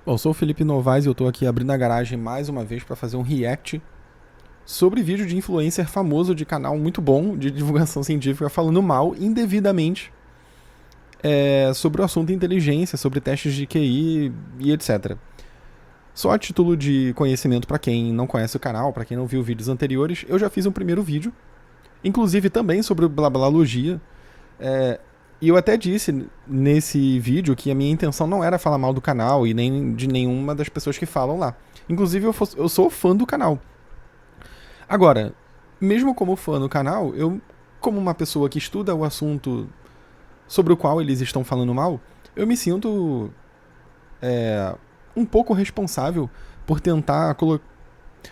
Bom, eu sou o Felipe Novaes e eu tô aqui abrindo a garagem mais uma vez para fazer um react sobre vídeo de influencer famoso de canal muito bom de divulgação científica falando mal indevidamente sobre o assunto inteligência, sobre testes de QI e etc. Só a título de conhecimento para quem não conhece o canal, para quem não viu vídeos anteriores, eu já fiz um primeiro vídeo, inclusive também sobre blablalogia. E eu até disse nesse vídeo que a minha intenção não era falar mal do canal e nem de nenhuma das pessoas que falam lá. Inclusive, eu sou fã do canal. Agora, mesmo como fã do canal, eu, como uma pessoa que estuda o assunto sobre o qual eles estão falando mal, eu me sinto um pouco responsável por tentar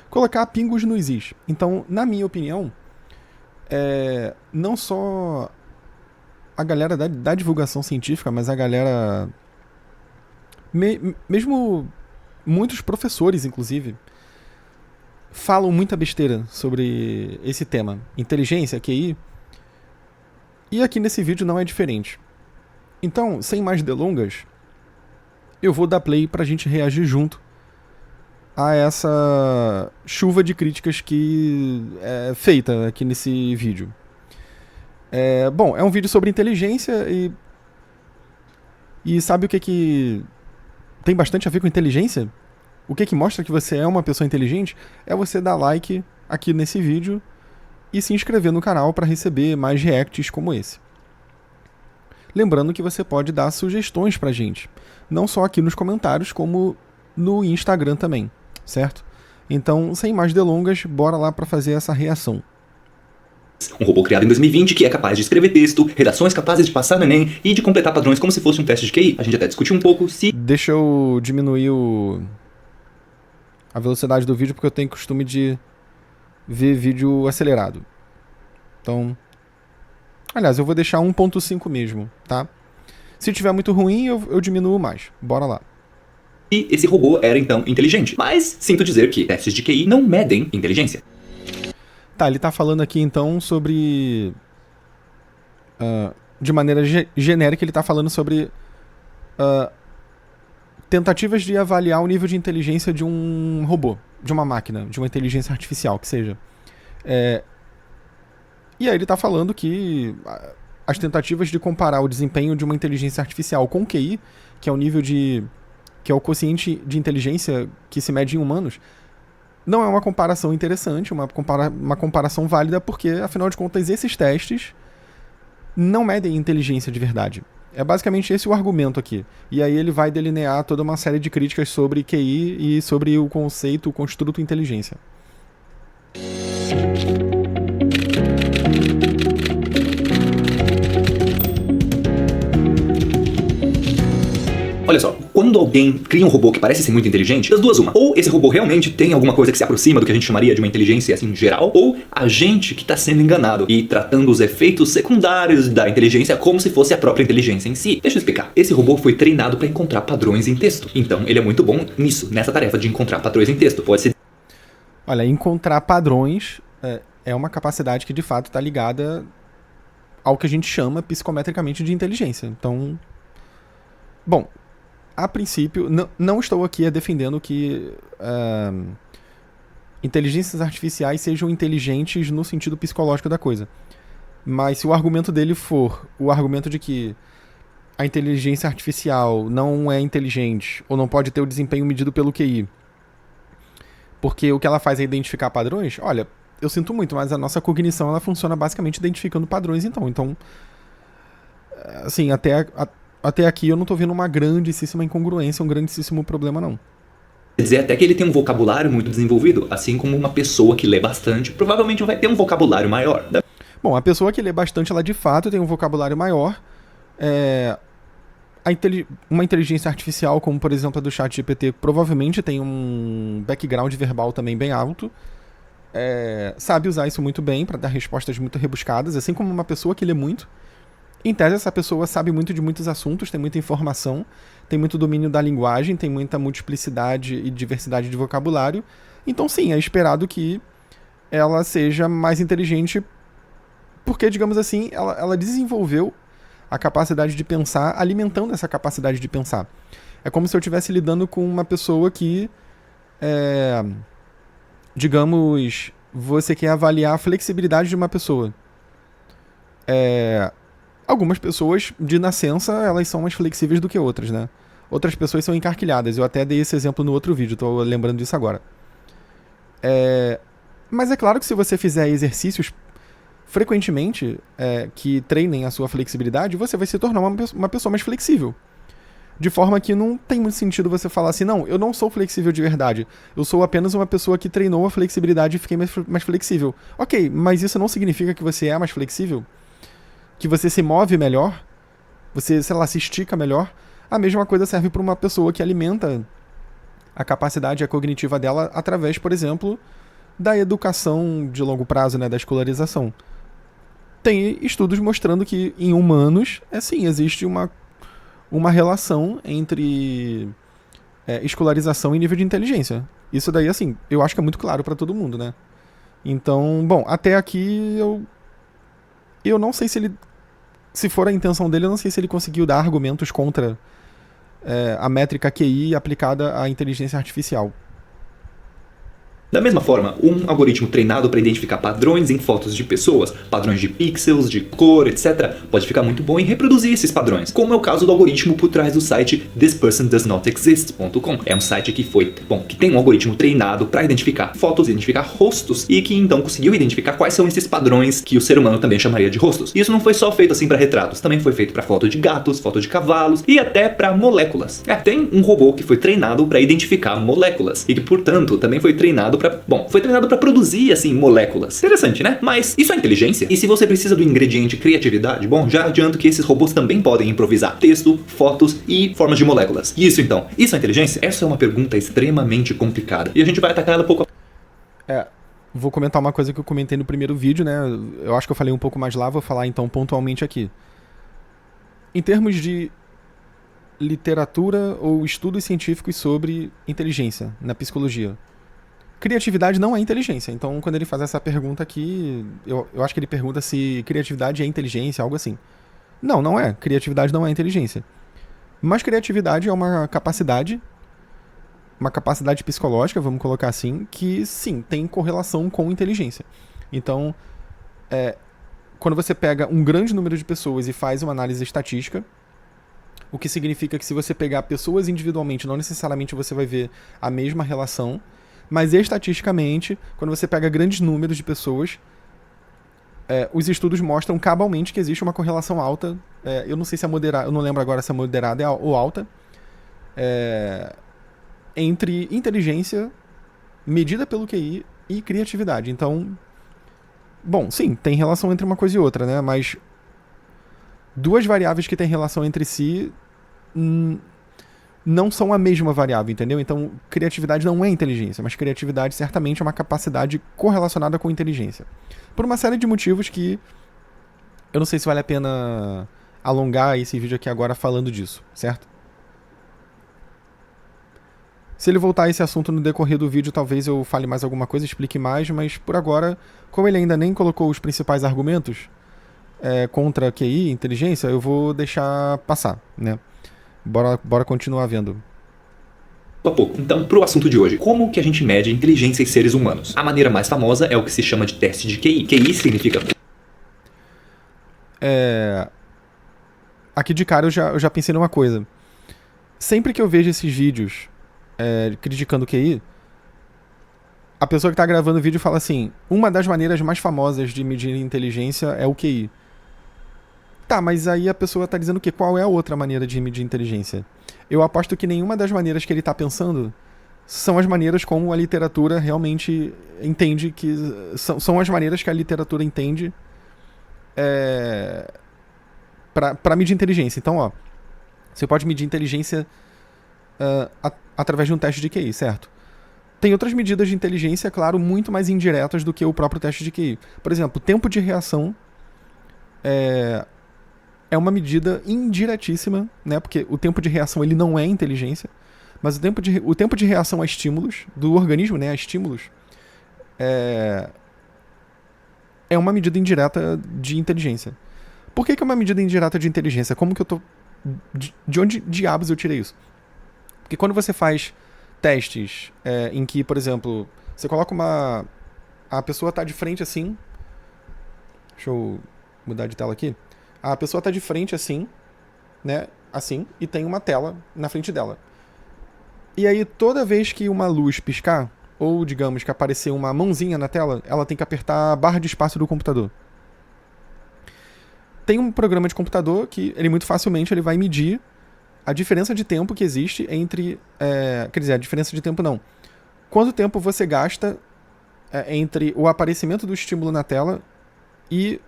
colocar pingos nos is. Então, na minha opinião, não só a galera da divulgação científica, mas a galera. Mesmo muitos professores, inclusive, falam muita besteira sobre esse tema. Inteligência, QI. E aqui nesse vídeo não é diferente. Então, sem mais delongas, eu vou dar play pra gente reagir junto a essa chuva de críticas que é feita aqui nesse vídeo. Bom, é um vídeo sobre inteligência e sabe o que tem bastante a ver com inteligência? O que mostra que você é uma pessoa inteligente é você dar like aqui nesse vídeo e se inscrever no canal para receber mais reacts como esse. Lembrando que você pode dar sugestões pra gente, não só aqui nos comentários, como no Instagram também, certo? Então, sem mais delongas, bora lá para fazer essa reação. Um robô criado em 2020 que é capaz de escrever texto, redações capazes de passar no Enem e de completar padrões como se fosse um teste de QI. A gente até discutiu um pouco se... Deixa eu diminuir a velocidade do vídeo, porque eu tenho costume de ver vídeo acelerado. Então, aliás, eu vou deixar 1.5 mesmo, tá? Se tiver muito ruim, eu diminuo mais. Bora lá. E esse robô era então inteligente. Mas sinto dizer que testes de QI não medem inteligência. Tá, ele tá falando aqui então sobre... de maneira genérica, ele tá falando sobre tentativas de avaliar o nível de inteligência de um robô, de uma máquina, de uma inteligência artificial, que seja. E aí ele tá falando que as tentativas de comparar o desempenho de uma inteligência artificial com o QI, que é o nível de... que é o quociente de inteligência que se mede em humanos, não é uma comparação interessante, uma comparação válida, porque, afinal de contas, esses testes não medem inteligência de verdade. É basicamente esse o argumento aqui. E aí ele vai delinear toda uma série de críticas sobre QI e sobre o conceito, o construto inteligência. Olha só, quando alguém cria um robô que parece ser muito inteligente, das duas uma. Ou esse robô realmente tem alguma coisa que se aproxima do que a gente chamaria de uma inteligência assim geral, ou a gente que está sendo enganado e tratando os efeitos secundários da inteligência como se fosse a própria inteligência em si. Deixa eu explicar. Esse robô foi treinado para encontrar padrões em texto. Então ele é muito bom nisso, nessa tarefa de encontrar padrões em texto. Pode ser... Olha, encontrar padrões é uma capacidade que de fato está ligada ao que a gente chama psicometricamente de inteligência. Então, bom, a princípio, não estou aqui defendendo que inteligências artificiais sejam inteligentes no sentido psicológico da coisa. Mas se o argumento dele for o argumento de que a inteligência artificial não é inteligente ou não pode ter o desempenho medido pelo QI, porque o que ela faz é identificar padrões, olha, eu sinto muito, mas a nossa cognição ela funciona basicamente identificando padrões, então assim, até aqui eu não tô vendo uma grandíssima incongruência, um grandíssimo problema, não. Quer dizer até que ele tem um vocabulário muito desenvolvido, assim como uma pessoa que lê bastante provavelmente vai ter um vocabulário maior. Bom, a pessoa que lê bastante, ela de fato tem um vocabulário maior. Uma inteligência artificial, como por exemplo a do ChatGPT, provavelmente tem um background verbal também bem alto. Sabe usar isso muito bem para dar respostas muito rebuscadas, assim como uma pessoa que lê muito. Em tese, essa pessoa sabe muito de muitos assuntos, tem muita informação, tem muito domínio da linguagem, tem muita multiplicidade e diversidade de vocabulário. Então, sim, é esperado que ela seja mais inteligente porque, digamos assim, ela desenvolveu a capacidade de pensar, alimentando essa capacidade de pensar. É como se eu estivesse lidando com uma pessoa que, digamos, você quer avaliar a flexibilidade de uma pessoa. Algumas pessoas, de nascença, elas são mais flexíveis do que outras, né? Outras pessoas são encarquilhadas. Eu até dei esse exemplo no outro vídeo, tô lembrando disso agora. Mas é claro que se você fizer exercícios frequentemente que treinem a sua flexibilidade, você vai se tornar uma pessoa mais flexível. De forma que não tem muito sentido você falar assim, não, eu não sou flexível de verdade. Eu sou apenas uma pessoa que treinou a flexibilidade e fiquei mais flexível. Ok, mas isso não significa que você é mais flexível? Que você se move melhor? Você, sei lá, se estica melhor? A mesma coisa serve para uma pessoa que alimenta a capacidade cognitiva dela através, por exemplo, da educação de longo prazo, né, da escolarização. Tem estudos mostrando que em humanos, sim, existe uma relação entre escolarização e nível de inteligência. Isso daí, assim, eu acho que é muito claro para todo mundo, né? Então, bom, até aqui eu não sei se for a intenção dele, eu não sei se ele conseguiu dar argumentos contra a métrica QI aplicada à inteligência artificial. Da mesma forma, um algoritmo treinado para identificar padrões em fotos de pessoas, padrões de pixels, de cor, etc., pode ficar muito bom em reproduzir esses padrões, como é o caso do algoritmo por trás do site thispersondoesnotexist.com. É um site que tem um algoritmo treinado para identificar fotos, identificar rostos, e que então conseguiu identificar quais são esses padrões que o ser humano também chamaria de rostos. E isso não foi só feito assim para retratos, também foi feito para foto de gatos, foto de cavalos e até para moléculas. Tem um robô que foi treinado para identificar moléculas e que, portanto, também foi treinado para produzir, assim, moléculas. Interessante, né? Mas isso é inteligência? E se você precisa do ingrediente criatividade, já adianto que esses robôs também podem improvisar texto, fotos e formas de moléculas. E isso, então? Isso é inteligência? Essa é uma pergunta extremamente complicada. E a gente vai atacar ela pouco a... Vou comentar uma coisa que eu comentei no primeiro vídeo, né? Eu acho que eu falei um pouco mais lá, vou falar então pontualmente aqui. Em termos de literatura ou estudos científicos sobre inteligência na psicologia, criatividade não é inteligência. Então, quando ele faz essa pergunta aqui, eu acho que ele pergunta se criatividade é inteligência, algo assim. Não, não é. Criatividade não é inteligência. Mas criatividade é uma capacidade psicológica, vamos colocar assim, que sim, tem correlação com inteligência. Então, quando você pega um grande número de pessoas e faz uma análise estatística, o que significa que se você pegar pessoas individualmente, não necessariamente você vai ver a mesma relação, mas estatisticamente, quando você pega grandes números de pessoas, os estudos mostram cabalmente que existe uma correlação alta. Eu não sei se é moderada, eu não lembro agora se é moderada ou alta, entre inteligência medida pelo QI e criatividade. Então, bom, sim, tem relação entre uma coisa e outra, né? Mas duas variáveis que têm relação entre si não são a mesma variável, entendeu? Então, criatividade não é inteligência, mas criatividade certamente é uma capacidade correlacionada com inteligência. Por uma série de motivos que eu não sei se vale a pena alongar esse vídeo aqui agora falando disso, certo? Se ele voltar a esse assunto no decorrer do vídeo, talvez eu fale mais alguma coisa, explique mais, mas por agora, como ele ainda nem colocou os principais argumentos contra QI, inteligência, eu vou deixar passar, né? Bora continuar vendo. Então, pro assunto de hoje, como que a gente mede inteligência em seres humanos? A maneira mais famosa é o que se chama de teste de QI. QI significa... Aqui de cara eu já pensei numa coisa. Sempre que eu vejo esses vídeos criticando o QI, a pessoa que tá gravando o vídeo fala assim, uma das maneiras mais famosas de medir inteligência é o QI. Tá, mas aí a pessoa tá dizendo que qual é a outra maneira de medir inteligência? Eu aposto que nenhuma das maneiras que ele tá pensando são as maneiras como a literatura realmente entende que... São as maneiras que a literatura entende para medir inteligência. Então, ó, você pode medir inteligência através de um teste de QI, certo? Tem outras medidas de inteligência, claro, muito mais indiretas do que o próprio teste de QI. Por exemplo, tempo de reação é uma medida indiretíssima, né? Porque o tempo de reação ele não é inteligência, mas o tempo de reação a estímulos do organismo, né? A estímulos, é uma medida indireta de inteligência. Por que é uma medida indireta de inteligência? Como que eu tô... De onde diabos eu tirei isso? Porque quando você faz testes em que, por exemplo, você coloca a pessoa tá de frente assim. Deixa eu mudar de tela aqui. A pessoa tá de frente assim, né? Assim, e tem uma tela na frente dela. E aí, toda vez que uma luz piscar, ou digamos que aparecer uma mãozinha na tela, ela tem que apertar a barra de espaço do computador. Tem um programa de computador que ele muito facilmente ele vai medir a diferença de tempo que existe entre... quer dizer, a diferença de tempo não. Quanto tempo você gasta entre o aparecimento do estímulo na tela e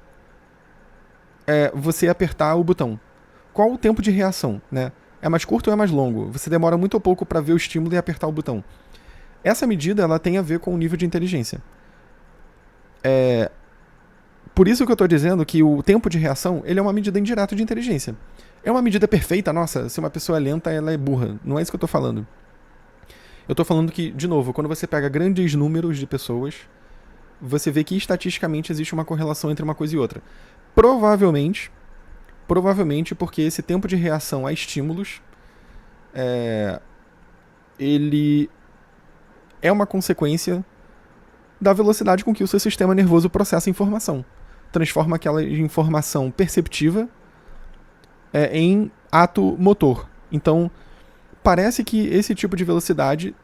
você apertar o botão. Qual o tempo de reação, né? É mais curto ou é mais longo? Você demora muito ou pouco para ver o estímulo e apertar o botão. Essa medida ela tem a ver com o nível de inteligência. Por isso que eu estou dizendo que o tempo de reação ele é uma medida indireta de inteligência. É uma medida perfeita, nossa, se uma pessoa é lenta, ela é burra. Não é isso que eu estou falando. Eu estou falando que, de novo, quando você pega grandes números de pessoas, você vê que estatisticamente existe uma correlação entre uma coisa e outra. Provavelmente porque esse tempo de reação a estímulos ele é uma consequência da velocidade com que o seu sistema nervoso processa a informação. Transforma aquela informação perceptiva em ato motor. Então, parece que esse tipo de velocidade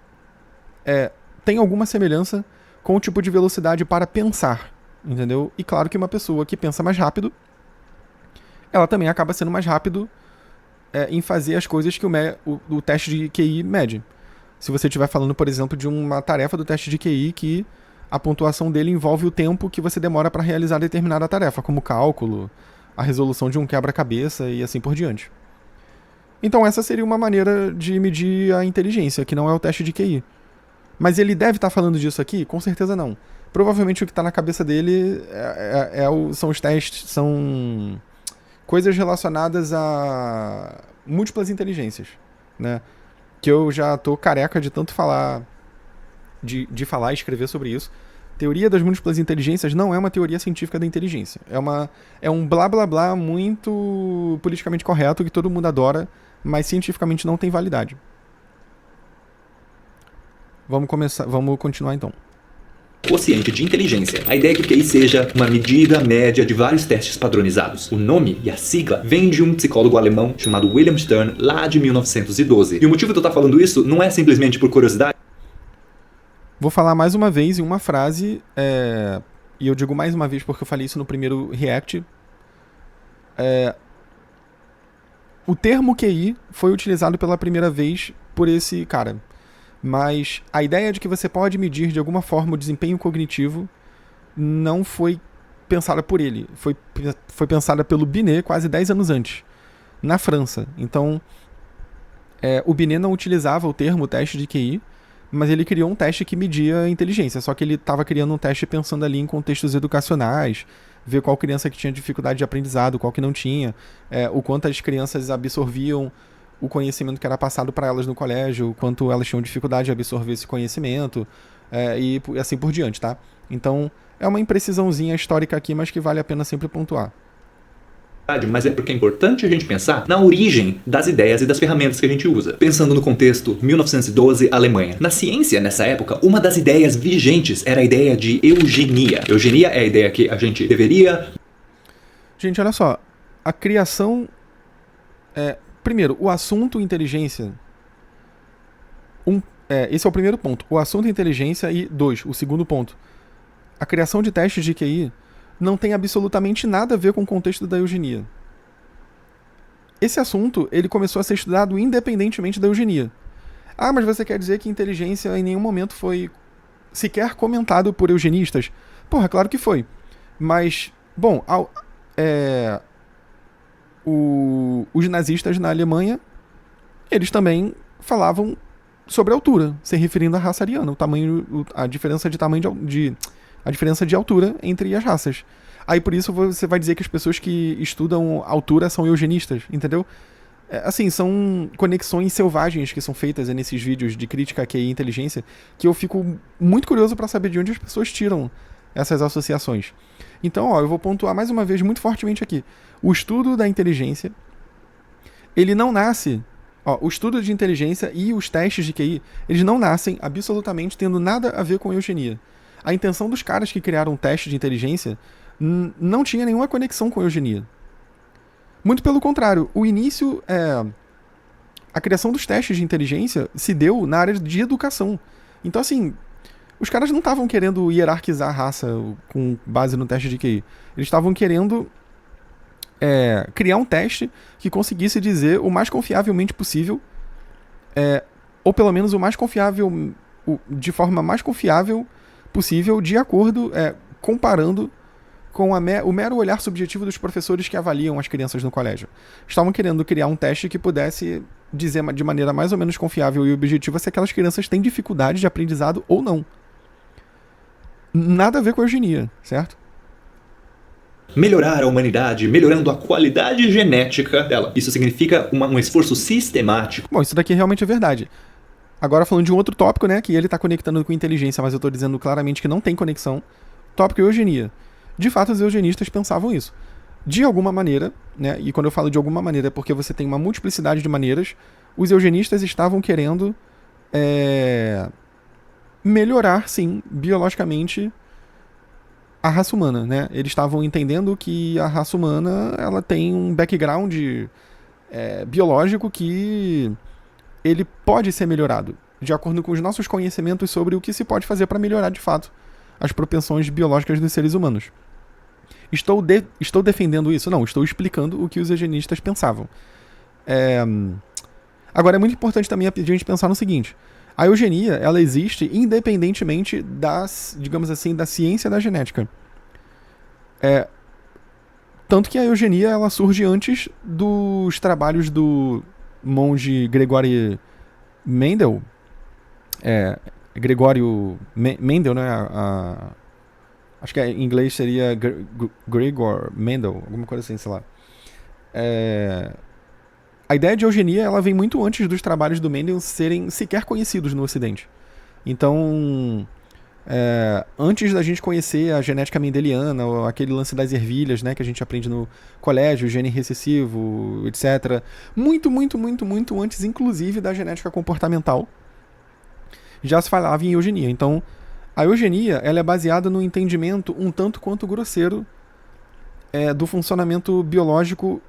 tem alguma semelhança com o tipo de velocidade para pensar, entendeu? E claro que uma pessoa que pensa mais rápido, ela também acaba sendo mais rápido em fazer as coisas que o teste de QI mede. Se você estiver falando, por exemplo, de uma tarefa do teste de QI que a pontuação dele envolve o tempo que você demora para realizar determinada tarefa, como cálculo, a resolução de um quebra-cabeça e assim por diante. Então essa seria uma maneira de medir a inteligência, que não é o teste de QI. Mas ele deve estar falando disso aqui? Com certeza não. Provavelmente o que está na cabeça dele são os testes, são coisas relacionadas a múltiplas inteligências, né? Que eu já tô careca de tanto falar, de falar e escrever sobre isso. Teoria das múltiplas inteligências não é uma teoria científica da inteligência. É um blá blá blá muito politicamente correto que todo mundo adora, mas cientificamente não tem validade. Vamos continuar então. Quociente de inteligência. A ideia é que o QI seja uma medida média de vários testes padronizados. O nome e a sigla vem de um psicólogo alemão chamado William Stern, lá de 1912. E o motivo de eu estar falando isso não é simplesmente por curiosidade. Vou falar mais uma vez em uma frase, e eu digo mais uma vez porque eu falei isso no primeiro React. O termo QI foi utilizado pela primeira vez por esse cara. Mas a ideia de que você pode medir de alguma forma o desempenho cognitivo não foi pensada por ele. Foi pensada pelo Binet quase 10 anos antes, na França. Então, o Binet não utilizava o termo teste de QI, mas ele criou um teste que media a inteligência. Só que ele estava criando um teste pensando ali em contextos educacionais, ver qual criança que tinha dificuldade de aprendizado, qual que não tinha, o quanto as crianças absorviam o conhecimento que era passado para elas no colégio, quanto elas tinham dificuldade de absorver esse conhecimento, e assim por diante, tá? Então, é uma imprecisãozinha histórica aqui, mas que vale a pena sempre pontuar. Mas é porque é importante a gente pensar na origem das ideias e das ferramentas que a gente usa. Pensando no contexto 1912, Alemanha. Na ciência, nessa época, uma das ideias vigentes era a ideia de eugenia. Eugenia é a ideia que a gente deveria... Gente, olha só. A criação... Primeiro, o assunto inteligência. Esse é o primeiro ponto. O assunto inteligência e, o segundo ponto. A criação de testes de QI não tem absolutamente nada a ver com o contexto da eugenia. Esse assunto, ele começou a ser estudado independentemente da eugenia. Ah, mas você quer dizer que inteligência em nenhum momento foi sequer comentado por eugenistas? Porra, claro que foi. Mas, bom, os nazistas na Alemanha, eles também falavam sobre a altura, se referindo à raça ariana, a diferença de altura entre as raças. Aí por isso você vai dizer que as pessoas que estudam altura são eugenistas, entendeu? Assim, são conexões selvagens que são feitas nesses vídeos de crítica a QI e inteligência, que eu fico muito curioso para saber de onde as pessoas tiram essas associações. Então, eu vou pontuar mais uma vez muito fortemente aqui. O estudo da inteligência, ele não nasce... Ó, o estudo de inteligência e os testes de QI, eles não nascem absolutamente tendo nada a ver com eugenia. A intenção dos caras que criaram o teste de inteligência não tinha nenhuma conexão com eugenia. Muito pelo contrário, o início, a criação dos testes de inteligência se deu na área de educação. Então, assim, os caras não estavam querendo hierarquizar a raça com base no teste de QI. Eles estavam querendo criar um teste que conseguisse dizer o mais confiavelmente possível, ou pelo menos o mais confiável, de forma mais confiável possível, de acordo, comparando com o mero olhar subjetivo dos professores que avaliam as crianças no colégio. Estavam querendo criar um teste que pudesse dizer de maneira mais ou menos confiável e objetiva se aquelas crianças têm dificuldade de aprendizado ou não. Nada a ver com a eugenia, certo? Melhorar a humanidade, melhorando a qualidade genética dela. Isso significa um esforço sistemático. Bom, isso daqui realmente é verdade. Agora falando de um outro tópico, né, que ele está conectando com inteligência, mas eu estou dizendo claramente que não tem conexão. Tópico eugenia. De fato, os eugenistas pensavam isso. De alguma maneira, né, e quando eu falo de alguma maneira é porque você tem uma multiplicidade de maneiras, os eugenistas estavam querendo melhorar, sim, biologicamente a raça humana, né? Eles estavam entendendo que a raça humana ela tem um background biológico que ele pode ser melhorado, de acordo com os nossos conhecimentos sobre o que se pode fazer para melhorar de fato as propensões biológicas dos seres humanos. Estou defendendo isso? Não, estou explicando o que os eugenistas pensavam. Agora, é muito importante também a gente pensar no seguinte: a eugenia, ela existe independentemente digamos assim, da ciência da genética. Tanto que a eugenia, ela surge antes dos trabalhos do monge Gregory Mendel. Gregório Mendel, né? Acho que em inglês seria Gregor Mendel, alguma coisa assim, sei lá. A ideia de eugenia, ela vem muito antes dos trabalhos do Mendel serem sequer conhecidos no Ocidente. Então, antes da gente conhecer a genética mendeliana, ou aquele lance das ervilhas, né, que a gente aprende no colégio, gene recessivo, etc. Muito, muito, muito, muito antes, inclusive, da genética comportamental, já se falava em eugenia. Então, a eugenia, ela é baseada no entendimento um tanto quanto grosseiro do funcionamento biológico,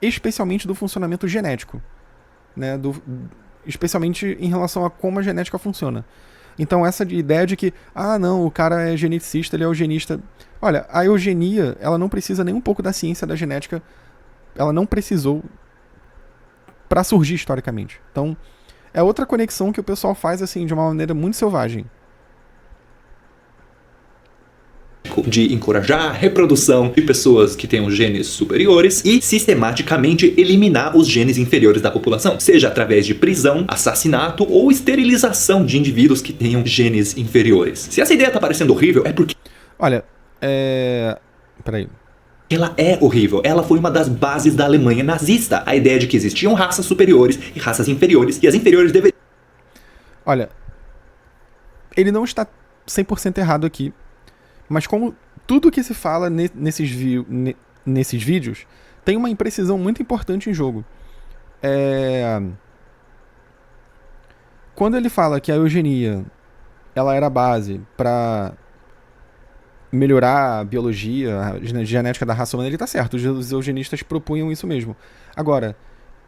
especialmente do funcionamento genético, né, especialmente em relação a como a genética funciona. Então essa ideia de que, não, o cara é geneticista, ele é eugenista. Olha, a eugenia, ela não precisa nem um pouco da ciência da genética, ela não precisou para surgir historicamente. Então, é outra conexão que o pessoal faz assim de uma maneira muito selvagem. De encorajar a reprodução de pessoas que tenham genes superiores e sistematicamente eliminar os genes inferiores da população, seja através de prisão, assassinato ou esterilização de indivíduos que tenham genes inferiores. Se essa ideia tá parecendo horrível, é porque... Olha, peraí. Ela é horrível. Ela foi uma das bases da Alemanha nazista. A ideia de que existiam raças superiores e raças inferiores, e as inferiores deveriam... Olha, ele não está 100% errado aqui. Mas como tudo que se fala nesses vídeos tem uma imprecisão muito importante em jogo. Quando ele fala que a eugenia ela era a base para melhorar a biologia, a genética da raça humana, ele está certo. Os eugenistas propunham isso mesmo. Agora,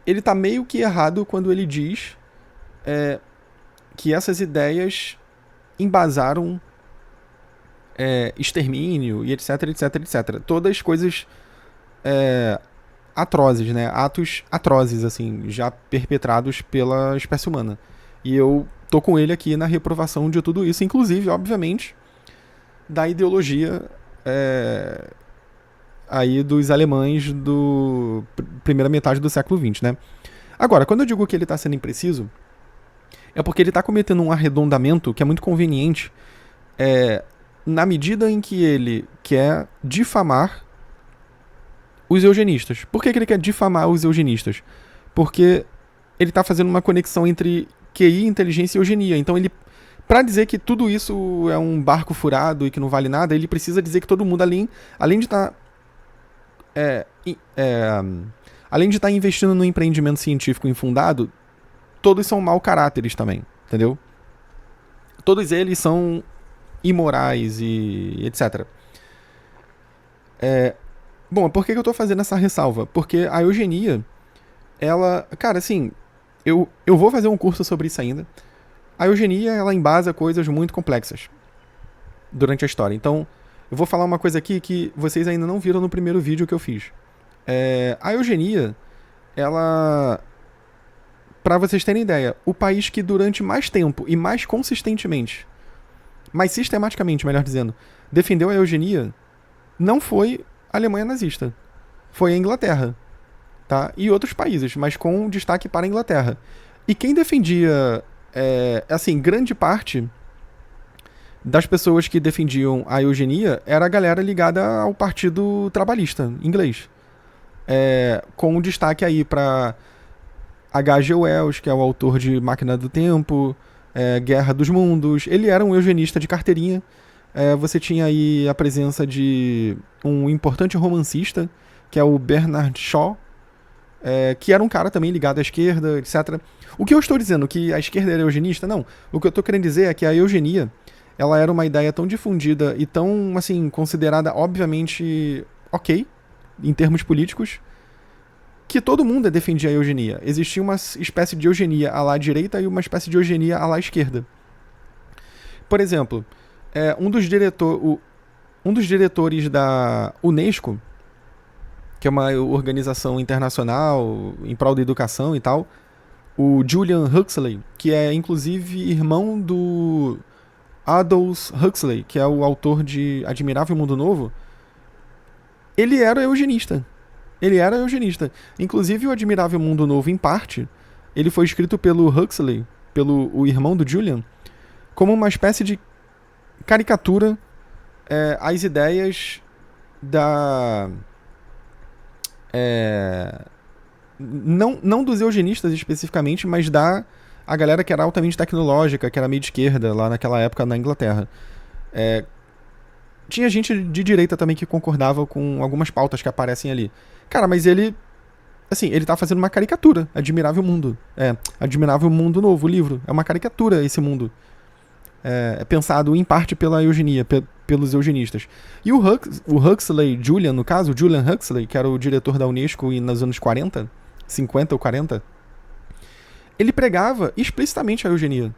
ele está meio que errado quando ele diz que essas ideias embasaram extermínio e etc, etc, etc. Todas coisas atrozes, né? Atos atrozes, assim, já perpetrados pela espécie humana. E eu tô com ele aqui na reprovação de tudo isso, inclusive, obviamente, da ideologia aí dos alemães do primeira metade do século XX, né? Agora, quando eu digo que ele tá sendo impreciso, é porque ele tá cometendo um arredondamento que é muito conveniente, na medida em que ele quer difamar os eugenistas. Por que ele quer difamar os eugenistas? Porque ele está fazendo uma conexão entre QI, inteligência e eugenia. Então, para dizer que tudo isso é um barco furado e que não vale nada, ele precisa dizer que todo mundo além de estar além de estar investindo no empreendimento científico infundado, todos são mau caráteres também, entendeu? Todos eles são imorais e etc. Bom, por que eu tô fazendo essa ressalva? Porque a eugenia, ela... Cara, assim, eu vou fazer um curso sobre isso ainda. A eugenia, ela embasa coisas muito complexas durante a história. Então, eu vou falar uma coisa aqui que vocês ainda não viram no primeiro vídeo que eu fiz. A eugenia, ela... Pra vocês terem ideia, o país que durante mais tempo e mais consistentemente, mais sistematicamente, melhor dizendo, defendeu a eugenia, não foi a Alemanha nazista. Foi a Inglaterra, tá? E outros países, mas com destaque para a Inglaterra. E quem defendia, assim, grande parte das pessoas que defendiam a eugenia era a galera ligada ao Partido Trabalhista inglês. Com destaque aí para H.G. Wells, que é o autor de Máquina do Tempo, Guerra dos Mundos. Ele era um eugenista de carteirinha. Você tinha aí a presença de um importante romancista, que é o Bernard Shaw, que era um cara também ligado à esquerda, etc. O que eu estou dizendo? Que a esquerda era eugenista? Não. O que eu estou querendo dizer é que a eugenia, ela era uma ideia tão difundida e tão, assim, considerada, obviamente, ok, em termos políticos, que todo mundo defendia a eugenia. Existia uma espécie de eugenia à lá direita e uma espécie de eugenia à lá esquerda. Por exemplo, um dos diretores da Unesco, que é uma organização internacional em prol da educação e tal, o Julian Huxley, que é inclusive irmão do Aldous Huxley, que é o autor de Admirável Mundo Novo, ele era eugenista. Inclusive, o Admirável Mundo Novo, em parte, ele foi escrito pelo Huxley, o irmão do Julian, como uma espécie de caricatura às ideias da... não dos eugenistas especificamente, mas a galera que era altamente tecnológica, que era meio de esquerda, lá naquela época na Inglaterra. Tinha gente de direita também que concordava com algumas pautas que aparecem ali. Cara, mas ele tá fazendo uma caricatura. Admirável Mundo. Admirável Mundo Novo, o livro. É uma caricatura esse mundo. É pensado em parte pela eugenia, pelos eugenistas. E o Huxley, Julian, no caso, o Julian Huxley, que era o diretor da Unesco nos anos 40, 50 ou 40, ele pregava explicitamente a eugenia.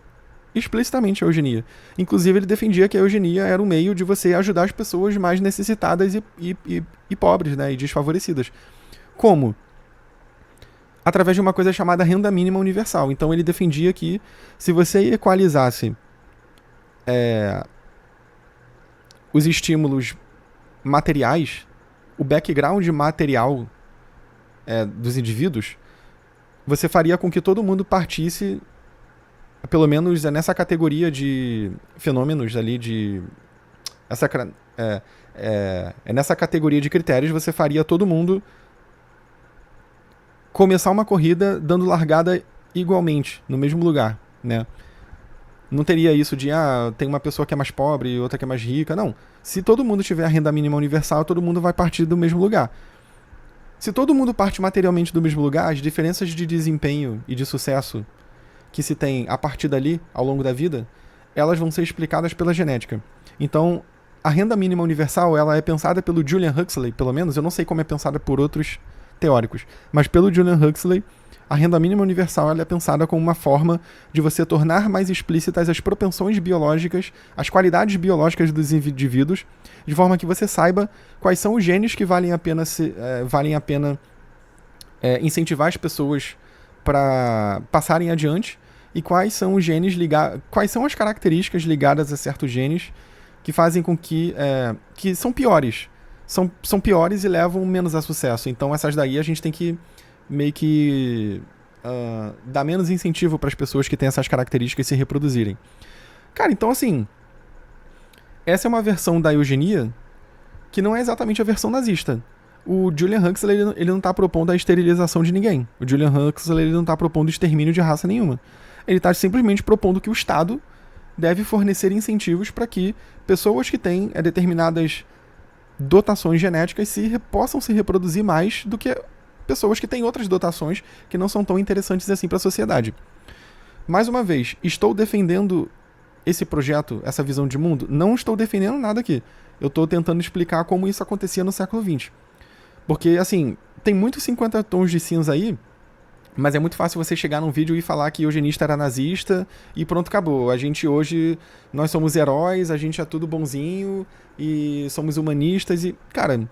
Inclusive, ele defendia que a eugenia era um meio de você ajudar as pessoas mais necessitadas e pobres, né, e desfavorecidas. Como? Através de uma coisa chamada renda mínima universal. Então, ele defendia que se você equalizasse os estímulos materiais, o background material dos indivíduos, você faria com que todo mundo partisse, pelo menos nessa categoria de fenômenos ali, nessa categoria de critérios, você faria todo mundo começar uma corrida dando largada igualmente, no mesmo lugar, né? Não teria isso de, tem uma pessoa que é mais pobre e outra que é mais rica. Não. Se todo mundo tiver a renda mínima universal, todo mundo vai partir do mesmo lugar. Se todo mundo parte materialmente do mesmo lugar, as diferenças de desempenho e de sucesso que se tem a partir dali, ao longo da vida, elas vão ser explicadas pela genética. Então, a renda mínima universal, ela é pensada pelo Julian Huxley, pelo menos, eu não sei como é pensada por outros teóricos, mas pelo Julian Huxley, a renda mínima universal ela é pensada como uma forma de você tornar mais explícitas as propensões biológicas, as qualidades biológicas dos indivíduos, de forma que você saiba quais são os genes que valem a pena incentivar as pessoas para passarem adiante e quais são os genes quais são as características ligadas a certos genes que fazem com que são piores. São piores e levam menos a sucesso. Então essas daí a gente tem que meio que dar menos incentivo para as pessoas que têm essas características se reproduzirem. Cara, então assim, essa é uma versão da eugenia que não é exatamente a versão nazista. O Julian Huxley ele não está propondo a esterilização de ninguém. O Julian Huxley ele não está propondo extermínio de raça nenhuma. Ele está simplesmente propondo que o Estado deve fornecer incentivos para que pessoas que têm determinadas dotações genéticas possam se reproduzir mais do que pessoas que têm outras dotações que não são tão interessantes assim para a sociedade. Mais uma vez, estou defendendo esse projeto, essa visão de mundo? Não estou defendendo nada aqui. Eu estou tentando explicar como isso acontecia no século XX. Porque, assim, tem muitos 50 tons de cinza aí, mas é muito fácil você chegar num vídeo e falar que eugenista era nazista e pronto, acabou. A gente hoje, nós somos heróis, a gente é tudo bonzinho e somos humanistas e... Cara,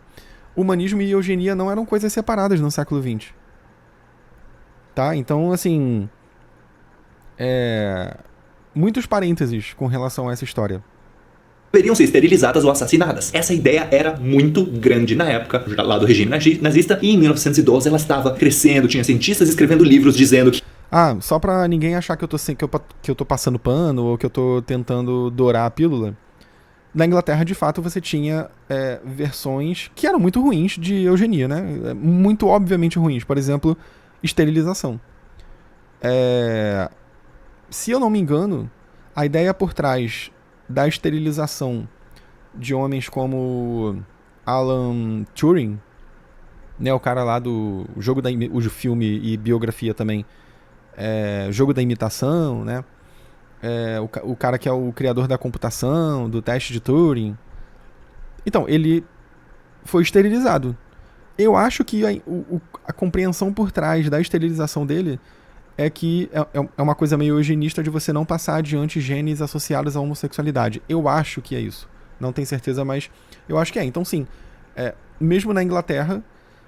humanismo e eugenia não eram coisas separadas no século XX. Tá? Então, assim... muitos parênteses com relação a essa história. Deveriam ser esterilizadas ou assassinadas. Essa ideia era muito grande na época, lá do regime nazista, e em 1912 ela estava crescendo, tinha cientistas escrevendo livros dizendo que... Só pra ninguém achar que eu tô passando pano ou que eu tô tentando dourar a pílula, na Inglaterra, de fato, você tinha versões que eram muito ruins de eugenia, né? Muito obviamente ruins. Por exemplo, esterilização. Se eu não me engano, a ideia por trás da esterilização de homens como Alan Turing, né, o cara lá do o filme e biografia também, Jogo da Imitação, né, o cara que é o criador da computação, do teste de Turing. Então, ele foi esterilizado. Eu acho que a compreensão por trás da esterilização dele é que é uma coisa meio eugenista de você não passar adiante genes associados à homossexualidade. Eu acho que é isso. Não tenho certeza, mas eu acho que é. Então, sim, mesmo na Inglaterra,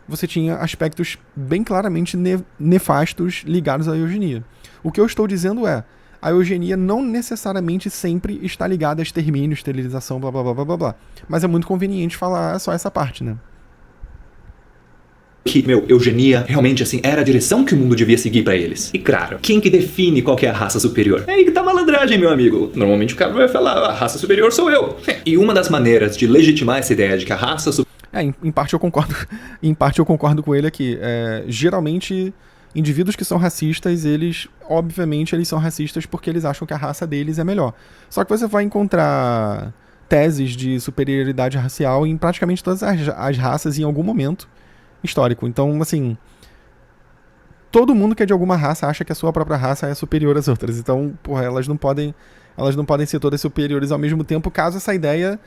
você tinha aspectos bem claramente nefastos ligados à eugenia. O que eu estou dizendo é, a eugenia não necessariamente sempre está ligada a extermínio, esterilização, blá, blá, blá, blá, blá, blá. Mas é muito conveniente falar só essa parte, né? Que, eugenia realmente, assim, era a direção que o mundo devia seguir pra eles. E claro, quem que define qual que é a raça superior? É aí que tá a malandragem, meu amigo. Normalmente o cara vai falar, a raça superior sou eu. E uma das maneiras de legitimar essa ideia de que a raça em parte eu concordo. Em parte eu concordo com ele aqui. Geralmente, indivíduos que são racistas, obviamente, eles são racistas porque eles acham que a raça deles é melhor. Só que você vai encontrar teses de superioridade racial em praticamente todas as raças em algum momento histórico. Então, assim, todo mundo que é de alguma raça acha que a sua própria raça é superior às outras. Então, porra, elas não podem ser todas superiores ao mesmo tempo, caso essa ideia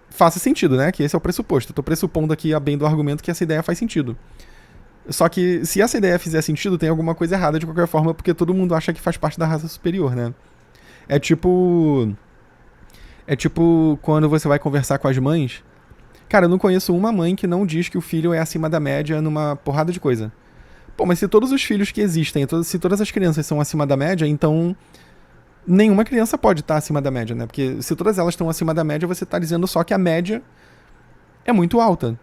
faça sentido, né? Que esse é o pressuposto. Eu tô pressupondo aqui, a bem do argumento, que essa ideia faz sentido. Só que, se essa ideia fizer sentido, tem alguma coisa errada de qualquer forma, porque todo mundo acha que faz parte da raça superior, né? É tipo quando você vai conversar com as mães. Cara, eu não conheço uma mãe que não diz que o filho é acima da média numa porrada de coisa. Pô, mas se todos os filhos que existem, se todas as crianças são acima da média, então nenhuma criança pode estar acima da média, né? Porque se todas elas estão acima da média, você está dizendo só que a média é muito alta.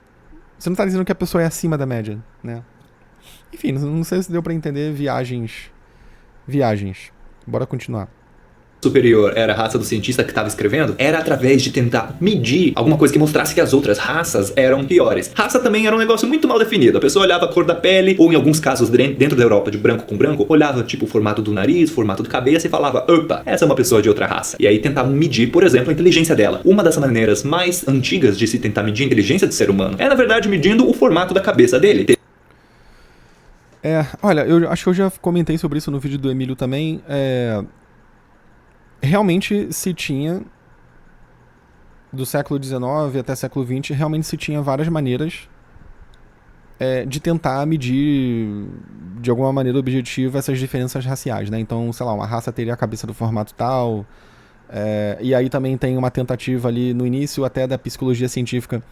Você não está dizendo que a pessoa é acima da média, né? Enfim, não sei se deu pra entender viagens. Bora continuar. Superior era a raça do cientista que estava escrevendo, era através de tentar medir alguma coisa que mostrasse que as outras raças eram piores. Raça também era um negócio muito mal definido. A pessoa olhava a cor da pele, ou em alguns casos dentro da Europa, de branco com branco, olhava tipo o formato do nariz, formato de cabeça e falava, opa, essa é uma pessoa de outra raça. E aí tentavam medir, por exemplo, a inteligência dela. Uma das maneiras mais antigas de se tentar medir a inteligência do ser humano é, na verdade, medindo o formato da cabeça dele. Olha, eu acho que eu já comentei sobre isso no vídeo do Emílio também. Realmente se tinha, do século XIX até século XX, realmente se tinha várias maneiras de tentar medir de alguma maneira objetiva essas diferenças raciais, né? Então, sei lá, uma raça teria a cabeça do formato tal, e aí também tem uma tentativa ali no início até da psicologia científica,